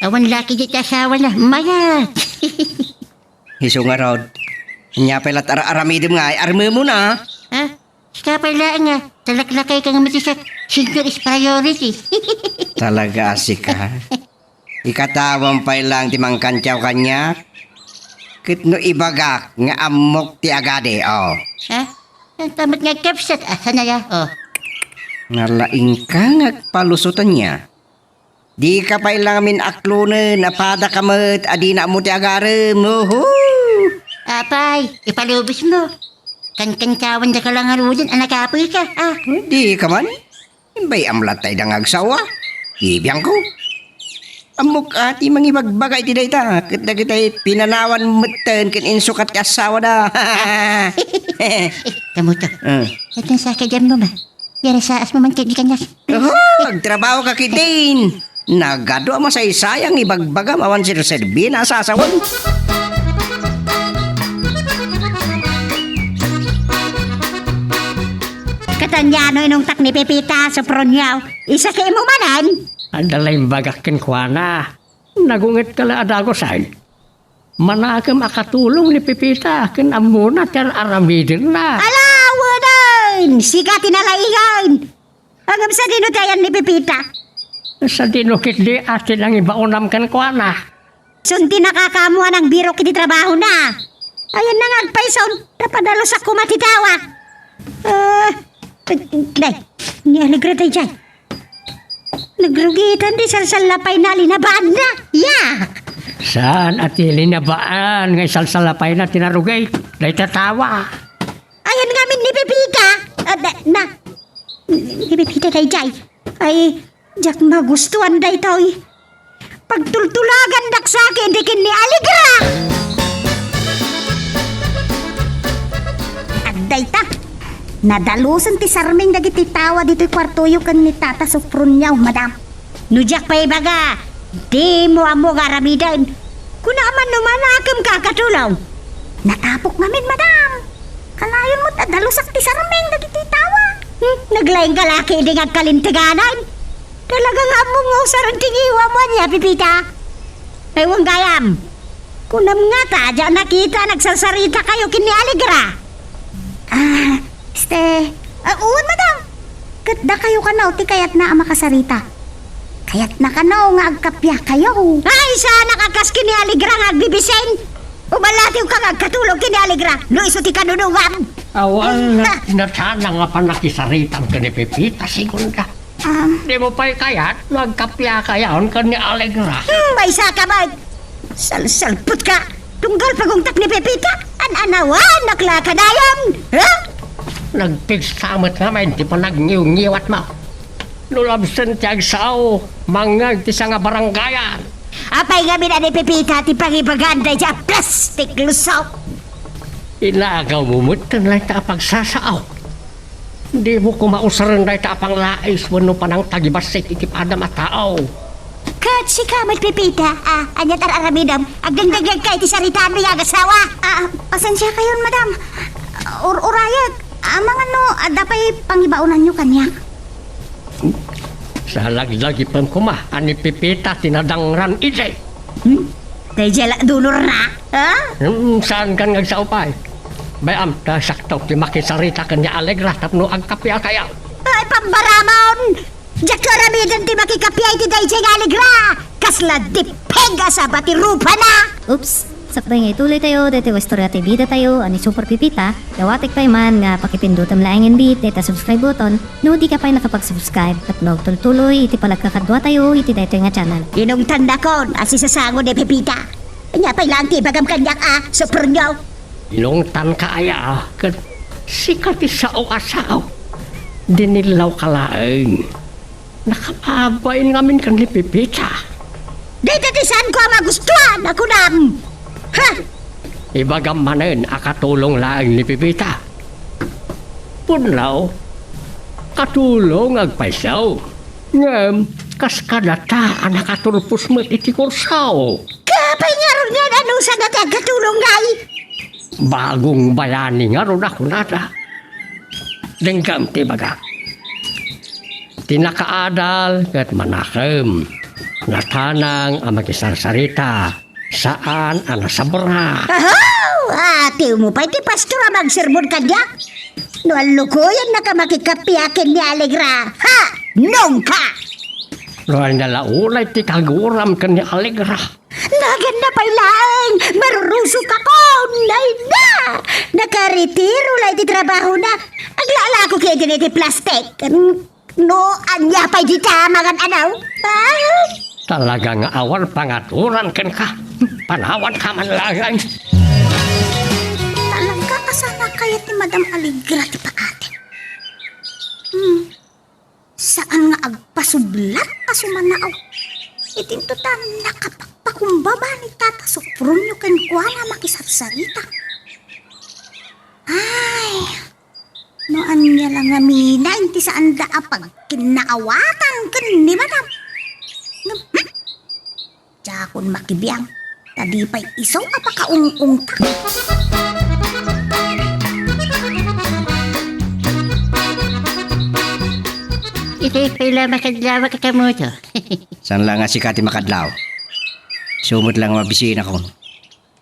Awan laki di kasawa na. Mayat. Hiso nga rod. Nya pelat aramidim nga, arme mo na. Kapay lang nga. Talaklakay ka nga matisak. Senior is priority. Talaga asik ka. Ikatawang pa lang timang kantyaw kanya. Kit no ibagak nga amok ti agade, oh. Tamat nga kapsat. Sana ya? Nalaing ka nga palusutan niya. Di ka pa ilang min aklunen, napada kamat, adi na mo ti agare, muhu. Apay, ipalubis mo. Kan-kantawan da ka lang harujan, anak apoy ka. Di ka man. Imbay amlat tayo dang agsawa. Ibiyang ko. Amok ati mangibagbagay ti dayta. Kita kita'y pinanawan matan kin insukat kasawa da. Kamuto. Ito sa kajam mo ba? Yara sa asmo man kini kanya. Nagtrabaho ka kitin. Nagado ama sa isayang ibagbagam awan si Roselbi na asasawan. Katanyano inong tak ni Pepita sa pronyaw. Isa ka imo manan. Adalay bagakin kwa na. Nagungit ka la adago sa'yo. Manakam akatulong ni Pepita. Kin amuna ter aramidin na. Alawanan! Siga tinalaigan. Hanggang sa dinutayan ni Pepita. Sa dinukit di ati lang ibaunam kan kwa na. Sunti nakakamuha ng biro kiti trabaho na. Ayan na ngagpaisaon. Napadalo sa kumatitawa. Day, ni aligra tayo dyan. Nagrugitan di salsalapay na linabaan na. Saan ati linabaan ngay salsalapay na tinarugay. Day tatawa. Ayan ngamin ni Pepita. Ni Pepita tayo dyan. Ay, jak magustuhan day to'y. Pagtultulagan dak sa akin, dikin ni aligra. Aday ta. Nadalusan ti sarming dagiti tawa dito'y kwartuyo kan ni Tata Supronyaw, madam. Nujak pa ibaga. Di mo amo garamidan. Kuna man numanakam kakatulaw. Natapok namin, madam. Kalayon mo nadalusak ti sarming dagiti tawa. Naglaing kalaki di ngagkalintiganan. Talagang among usarang tingiwa mo niya, Pipita. Ewan gayam. Kunam nga ta, dyan nakita nagsasarita kayo kini aligra. Uwan, madam. Katda kayo kanaw, ti kayat na makasarita. Kayat na kanaw nga agkapya kayo. Ay, sana kakas kini aligra nga agbibisen. Umalatiw ka nga agkatulog kini aligra. No iso ti kanunungan. Awal na sana nga pa nakisaritan ka ni Pepita, sigunda. Di mo pa'y kayat, magkapya kayaon ka ni Allegra. May saka ba? Salsalput ka. Tunggal pagungtak ni Pepita. An-anawan, naklakadayam. Nagpigsamot naman, di pa nagngiw-ngiwat mo. Nulabsan tiyag sao, mangag ti sa nga baranggayan. Apay nga na ni Pepita, ti pangibaganda dya, plastic lusaw. Ilagaw mo mutan lang ta pagsasaaw. Di mo kumausaran day tapang lais wano pa ng tagibasik itipada matao. Kat si kamot Pipita, anyat araramidam, agdagdagag kay ti saritaan ni agasawa. Pasensya kayon, madam. Urayag, mga no, dapay pangibaunan nyo kanya. Sa lagi-lagi pang kuma, ani Pipita tinadangran ije. Day jala dulur na, ha? Saan kan ngagsaupay? Bayam, sakto ti makisarita kanya Alegra tapno ang kapya kaya. Ay, pambaramon! Diyak karamidan ti makikapiyay ti day jay aligra! Kasla dipega sa bati rupa na! Oops! Sakbay nga ituloy tayo, dito istorya ti bida tayo, ani Super Pipita. Dawatik pa man nga pakipindutam laing and beat, dito subscribe button. No di ka pa nakapag-subscribe, tatlog tultuloy, iti palagkakadwa tayo, iti dito nga channel. Inong tanda ko, asisasango ni Pepita. Kanya pa'y lang ti bagam kanyak super nyo. Inungtan ka aya, kat sikat isao asaw. Dinilaw ka laing. Nakapabain ngamin kan ni Pipita. Dito ti saan ko ang magustuhan ako nam. Ha? Ibagam manen akatulong laing ni Pipita. Punlaw, katulong agpaisaw. Ngam, kaskadata ang nakatulpos mo iti kursaw. Kapay nga ron yan, ano sa natin katulong ngay? Bagong bayani nga ron ako nada. Denggam ti baga. Tinakaadal kat manakam. Natanang ang magisarsarita. Saan ang nasabra? Ahaw! Ate mo pa iti pastor ang magsermon kanyak. No alukoyan na ka makikapiyakin ni Alegra. Ha? Nung ka! Roy nalaulay ti kaguram ka ni Alegra. Nagan na pa'y lang! Marurusok ako! Nay na! Nakaretiro lang di trabaho na. Aglala ko kayo din iti plastic. No, anya pa'y di tamagan anaw. Talaga nga awan pangaturan ken ka. Panawan ka man lagay. Talaga kasana kayat ni Madam Alegra ti paate. Saan nga agpasublat asumanaaw? Itintutan nakapakpakumbaba ni Tata Sopron nyo ken kuha na makisarsarita. Ay, noan niya lang nga mina, inti saan da apag kinaawatan ken ni Madam. Jakon makibiyang, tadi pa'y isaw apakaung-ung ta. Ito'y pala makadlawa ka kamoto. Saan lang nga si Kati makadlaw? Sumot lang mabisina ko.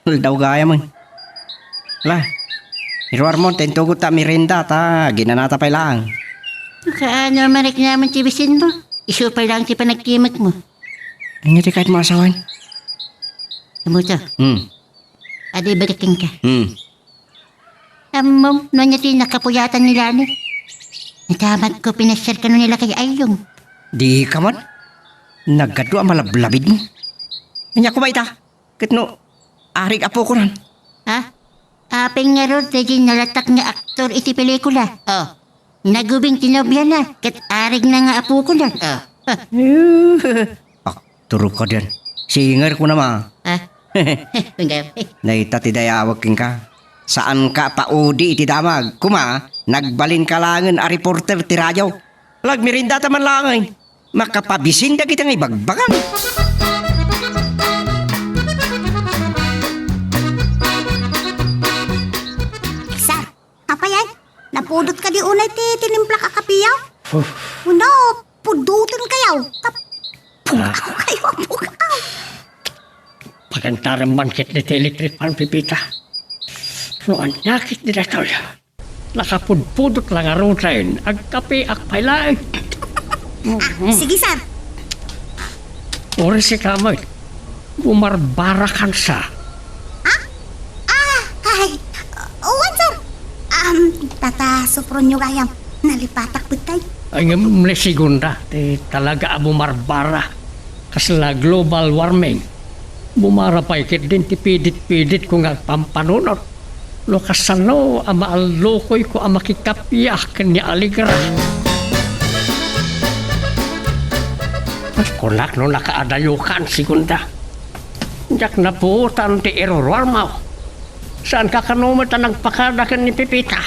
Daw gaya man. Wala. Irwar mo, tentugot ta mirenda ta. Ginanata pa lang. Kaano marik naman tibisin mo? Iso pa lang ti panagkimak mo. Ang ngiti kahit mga asawan. Kamoto, adi bagaking ka. Amom, no niya ti nakapuyatan nila ni. Natamat ko pinasyar ka nila kay Ayong. Di ka man. Nagkadwa malablabid mo. Kanya ko ba ita? Katno, arig apo ko ran. Ha? Apeng nga ron, dahil nalatak nga aktor iti pelikula. Oh, nagubing tinobya na, kat arig na nga apo ko na. Turog ko din. Singer ko naman. Ha? Naita ti dayawag king ka. Saan ka paudi iti damag? Kuma, nagbalin ka langan a reporter ti radyo. Lagmirinda taman langay. Makapabisin da kitang ibagbagan. Sir, apa yan? Napudot ka di unay ti tinimpla ka kapiyaw? Una, pudutin kayaw. Pugaw kayo, pugaw. Pagantaran man kit ni electric pan Pipita. No anyakit ni Datoya. Nakapudpudot lang aron train. Agkape akpailay. Sige, sir. Ori si kamay. Bumarbarakan sa. Ay, uwan, sir. Tata, supron nyo kayam. Nalipatak bitay. Ay nga muli segunda. Talaga bumarbara. Kasla global warming. Bumarapay kit din ti pidit-pidit kung agpampanunot. Lo kasano ang maallokoy ko ang makikapiyak ni Alegra. Kulak no nakaadayukan segunda. Jak na putan ti erorwar mo. Saan ka kanumata nagpakadakan ni Pipita?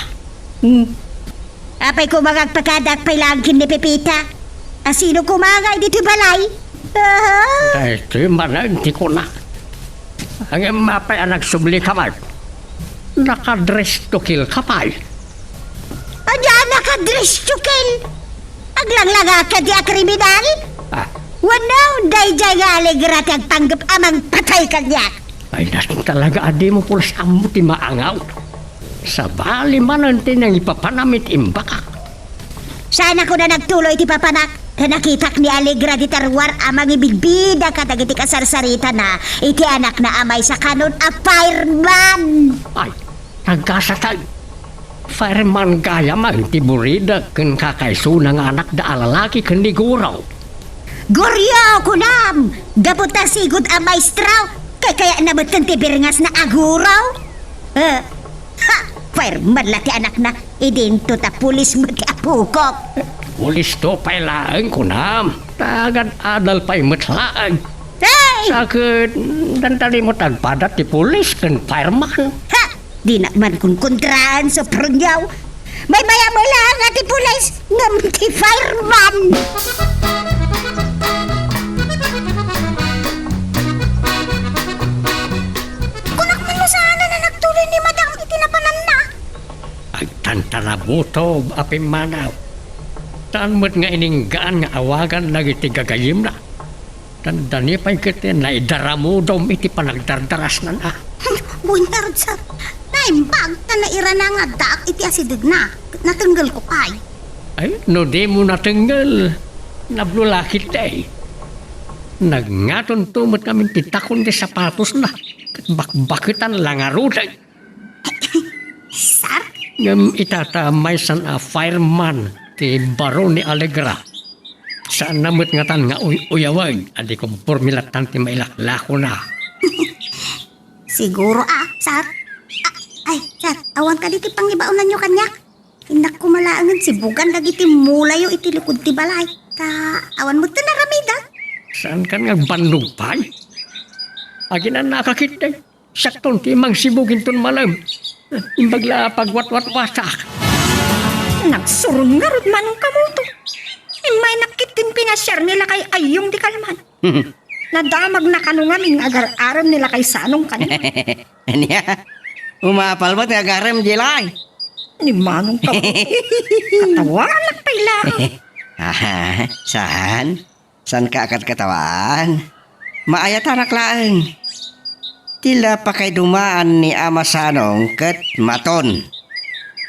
Apay ko magagpakadak pa'y langkin ni Pepita. Asino kumangay dito balay? Dahil ito manang di ko na. Ang mapay ang nagsubli ka man. Nakadress to kill ka pa. Anya nakadress to kill. Aglanglaga ka di kriminal. Ah, Wanaw, dayjay nga aligrat ang tanggap amang patay kanyak. ay natin talaga adi mo pulas amo ti maangaw. Sa bali man ang tinang ipapanamit imbaka. Sana ko na nagtuloy ti papanak. Nakitak ni Alegra di tarwar amang ibigbida katagiti kasarsarita na iti anak na amay sa kanon a fireman. Ay, nagkasatay. Fireman gaya man ti burida ken kakaiso ng anak da alalaki ken ni guraw. Goryo kunam! Gapot na sigod amay straw kaya nabatan ti birngas na aguraw. Ha! Fireman lati anak na idinto ta pulis mo ti apukok. Pulis to pa'y laang kunam. Tagad adal pa'y matlaang. Hey! Sakit, dan tadi mo tagpadat ti pulis ken fireman. Ha! Di na man kung kontraan sa prunyaw. May maya mo lang ati pulis ngam ti fireman. Kunak man mo sana na nagtuloy ni madam itinapanan na. Ay tantarabuto api manaw. Tanmat nga ininggaan nga awagan lagi ti gagayim na. Tandani pa'y kiti na idaramudom iti panagdardaras na na. Bunyarod sa naimbag na naira na nga daak iti asidig na. Natanggal ko kay. Ay, no di mo natanggal. Nablulakit eh. Nagngaton tumot kami titakon di sapatos na. Bakbakitan lang aruday. Sar? Ngam itatamay san a fireman ti Baron ni Alegra. Saan namit nga tan nga uyawag. Adi kong formilatan ti mailaklako na. Siguro Sar. Ay, Sar, awan ka diti pangibaunan nyo kanyak. Hinak kumalaangan si Bugan dagiti mulayo iti lukod ti balay. Awan mo ito naramida. Saan kan nga bandog pa? Aginan nakakita. Sakton ti mang sibugin ton malam. Imbagla pagwat-wat-wasak. Nagsurungarod manong kamuto. May nakitin pinasyar nila kay Ayong di kalman. Nadamag na kanungamin agar-aram nila kay Sanong kanina. Anya, umapal ba't nga garam jilay? Ni manong kamuto. Katawanak pa ilang. Saan? Saan ka akad katawan? Maayat anak laeng. Tila pa kay dumaan ni Ama Sanong ket maton.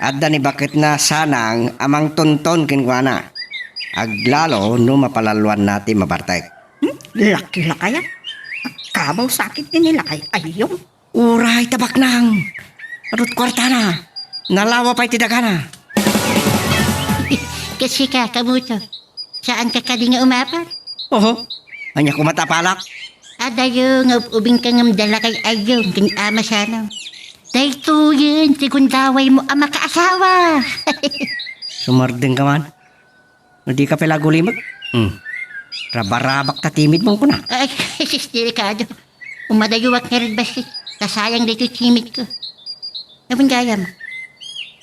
Adda ni bakit na sanang amang tonton kinkwana. Aglalo no mapalaluan natin mabartek. Laki-la kaya. Kabaw sakit din nila kay Ayong. Uray tabak nang. Adot kwarta na. Nalawa pa'y tidagana. Kasi ka, kamuto. Saan ka ka di nga umapat? Oho, anya kumatapalak. Adayo nga ubing ka ngam dala kay Ayong kin ama sana. Dahil to yun, sigundaway mo ang makaasawa. Sumardeng ka man. Hindi ka pala gulimag. Rabarabak ta timid mong kuna. Ay, sis delikado. Umadayuwak nga rin ba sis? Kasayang dito timid ko. Napang gaya mo.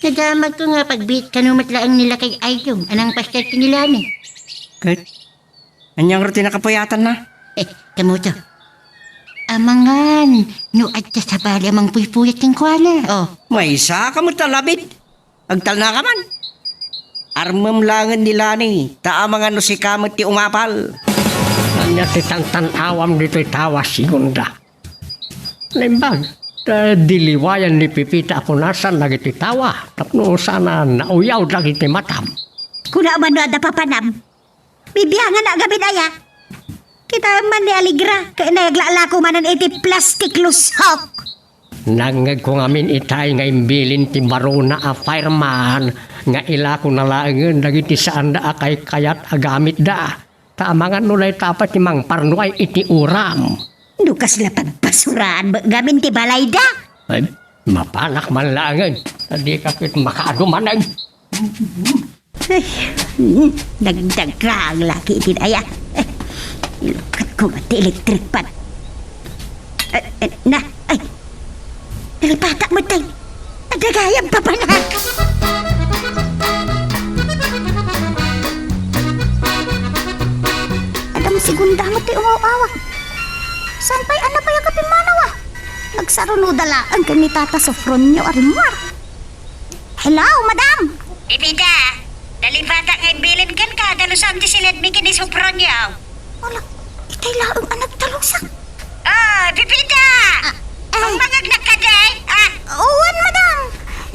Nadamag ko nga pagbit kanumatlaang nila kay Ayong. Anang pastel nila ni. Kat, anyang rutina kapuyatan na. Kamuto. Amangan, no adta sa bali amang puypuyat kang kuala. Oh, May isa ka mo talabit. Agtal na ka man. Armam langan nila ni. Taamangan no si kamot ti umapal. Anya titang tanawam dito'y tawa sigunda. Limbag, diliwayan ni Pipita ako nasan lagi ti tawa. Tapno sana nauyaw lagi ti matam. Kuna man no ada papanam. Bibiyangan na gabi daya. Kita man ni Aligra. Kaya naglalako manan iti plastic lusok. Nangag ko ngamin itay nga imbilin ti Barona a fireman. Nga ila ko nalaangan lagi ti saan da akay kayat agamit da. Taamangan nulay tapat ti mang parnuay iti uram. Dukas la pagpasuraan gamin ti balay da. Ay, mapanak man langan. Tadi kapit makaadumanag. Dagdag ka ang laki itin aya. Ilukat ko mati electric pan. Nalipata mo tayo. Adagayang papanak. Adam segunda mo ti umawawak. Saan pa'y anak pa yakapin manawa? Nagsarunudalaan ka ni Tata Sofronio Arimar. Hello, madam! Ibida, dalibata ngay bilin kan ka, dalusan ti silid mi kini Sopronyo. Wala, itay laang anak talusak. Bibida! Ang mangagnak ka day, Uwan, madam!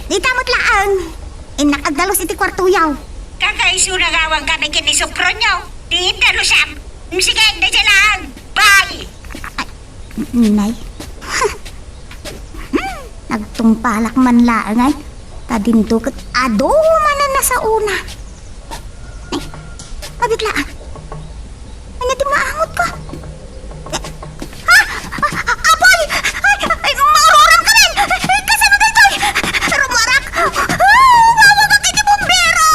Itamot laang. Inakagdalos iti kwartuyaw. kakaiso na gawang kami kini Sopronyo. Di dalusam. Sige, na siya lang. Bye! Nay. Nagtungpalak man laang ay. Tadinto kat ado manan na sa una. Ay, pabiglaan. Ano di maangot ko? Apoy! Ay, mauroram ka rin! Kasano dito? Rumarak! Wawa ka kiti bombero!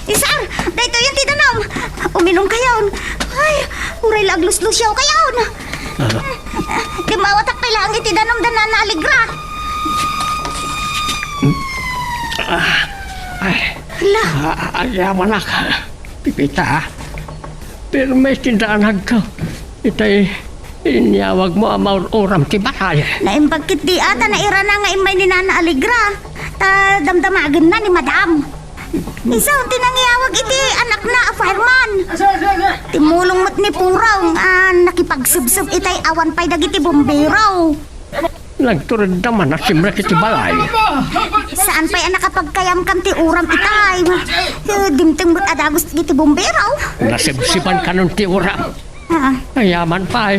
Isar, dito yung titanong. Uminom kayon. Ay, uray laglus-lusyaw kayon. Limawatak pa lang itidanom dan na naaligra. Hala, Ayaman ka. Pipita. Pero may tindaanag ka. Itay, inyawag mo ang mauram ti balay. naimbagkit di ata na ira na nga imay ni Nana Aligra. Ta damdamagan na ni Madam. Isa unti nangyawag iti anak na a fireman. Timulong mo't ni Purong nakipagsubsub itay awan pa'y dagiti bombero. Nagturod naman na simra ti balay. Saan pa'y nakapagkayam kam ti uram itay. Dimteng mo't adagos iti bombero. Nasibsiban ka nun ti uram. Ah, Ayaman pa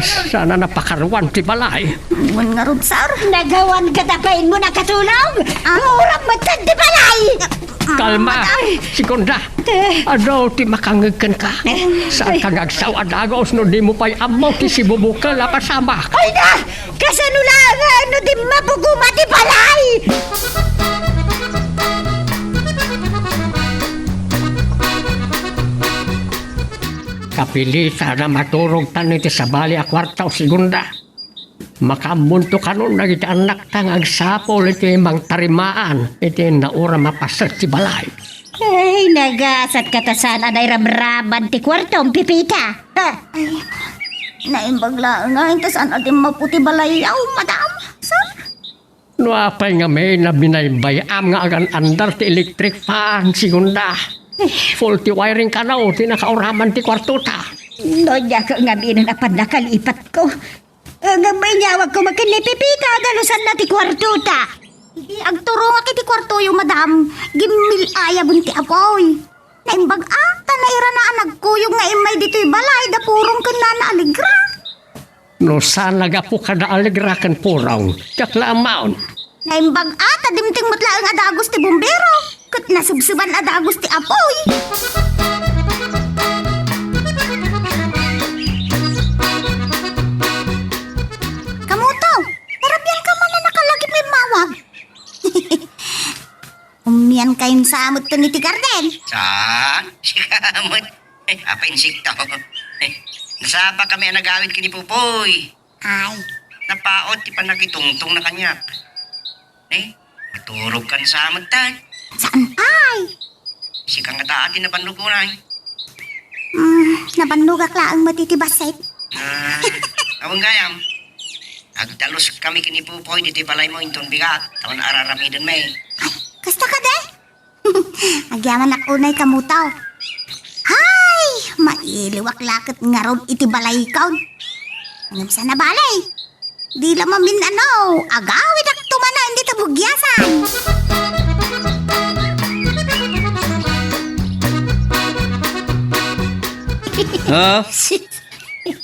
sana napakarwan ti balay. mun nga rod, sir. Nagawan ka tapain mo na katulong. Murang matag di balay. Kalma, Segunda. Ado ti makangagkan ka. Saan ka ngagsaw adagos no di mo pa'y amaw ti sibubukal apasama. Ay na! Kasanulangan no di mapuguma di balay. Kapili sana maturog tanin ti sabali a kwartaw Segunda. Makamunto ka nun nagiti anak tang agsapol iti mang tarimaan iti naura mapasat ti balay. Ay, nagasat katasan anay ramraman ti kwartong pipita. Naimbag lang nga. Ito saan ating maputi balayaw, Madam. Sir? No apay nga may nabinaybayam nga agan andar ti electric fan Segunda. Faulty wiring ka na o tinakauraman ti kwarto ta. Nonya ka nga binanapan nakalipat ko. Nga may nyawag ko makinipipita dalusan na ti kwarto ta. Agturo nga kiti kwarto yung Madam. Gimil aya bunti apoy. Naimbag ata na ira na anag ko yung nga imay dito'y balay da purong ka na Aligra. No saan nagapu ka na aligrakan puraw. Kakla amaon. Naimbag ata dimting mutla ang adagos ti bombero. Kat nasubsuban adagos ti apoy. Kamuto, tarapyan ka man na nakalagip may mawag. Umiyan kayong samot to ni ti Garden. Saan? Sikamot. Apa insikto? Nasapa kami ang nagawid kini Pupoy. Ay, Napaot ti panakitungtong na kanyak. Maturog kan sa amagtan. saan ay? Si kang ataati na panlog mo na. Nabanlugak laang matitibasay. Awang gayam. Agdalos kami kini Pupoy dito balay mo inton bigat. Tawan araramidan may. Kasta ka de? Agyaman ak unay kamutaw. Hay! Mailiwak lakit nga ron iti balay ikaw. Anong sa nabalay? Di lamang min ano, agawid ak tumana hindi tabugyasan. Oh,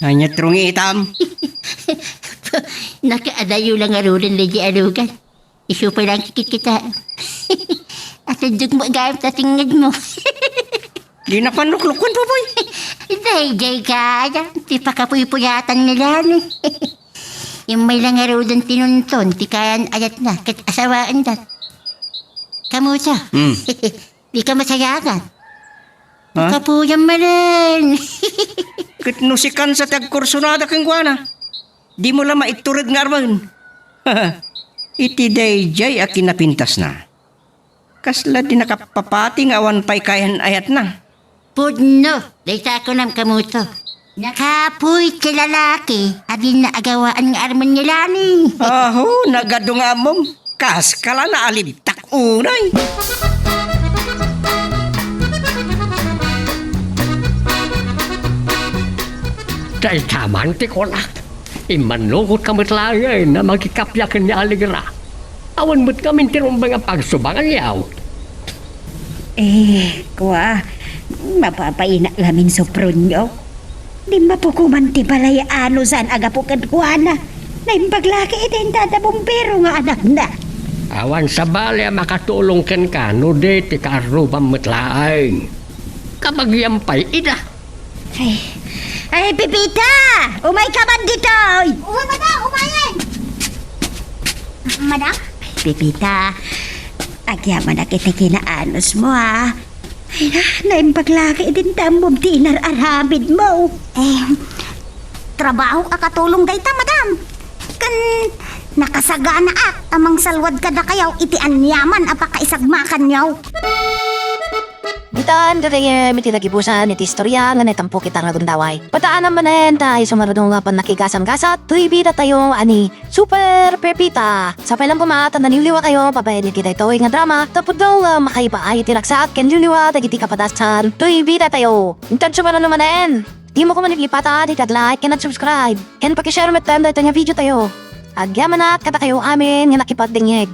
hanya trungi hitam. Nakaadayo lang arunin lagi arugan. Isu pa lang kikit kita. At adjug mo gayam tatingad mo. Di na panuklukon Pupoy. Day ka. Di pa kapuypuyatan nila. Yung may lang arudan tinunton. Di kayan ayat na. Kat asawaan dat. Kamusta? Di ka masayakan. Ha? Kapuyang mo rin. Kitnusikan sa tagkursunada kang guana. Di mo lang maiturod nga arman. Iti day jay at kinapintas na. Kasla di nakapapati nga awan pa'y kayan ayat na. Pudno, dayta ko ng kamuto. Nakapoy ka lalaki, adin na agawaan nga arman nila ni. Aho, nagado nga mom. Kas kala na alibtak unay. Dahil tamanti ko na. Imanukot kamit langay na magkikapyakan niya aligra. Awan mo't kami tinumbang ang pagsubangan yaw. Kuwa, mapapaina lamin sopronyo. Di mapukumanti balay ano saan agapukan kuwa na. Naimpaglaki itintata bumbero nga anak na. Awan sa bali makatulong ken ka, no de ti karubang matlaay. Kapag yampay, ida. Ay, Pipita! Umay ka man dito! Umay, madam! Umayin! Madam? Pipita, agyaman na kita kinaanos mo, ha? Ay na, naimpaglaki din tambom tinar arhamid mo. Trabaho ka katulong dayta, madam. Kan nakasagana at amang salwad ka na kayaw iti anyaman apakaisagmakan yaw. Bitaan dere miti nagibusan iti istorya nga netampo kita nga gundaway. Pataan naman tayo sumarado nga pan nakigasam-gasat. Tuy bida tayo ani Super Pepita. Sa pailang pumata naniliwa kayo pabayad kita ito nga drama. Tapos daw makaiba ay tiraksak ken liliwa dagiti kapadasan. Tuy bida tayo. Intan sumarado naman. Di mo ko manipipata di tag-like ken at subscribe. Ken pakishare met tanda ito nga video tayo. Agyaman na kata kayo amin nga nakipagdingig.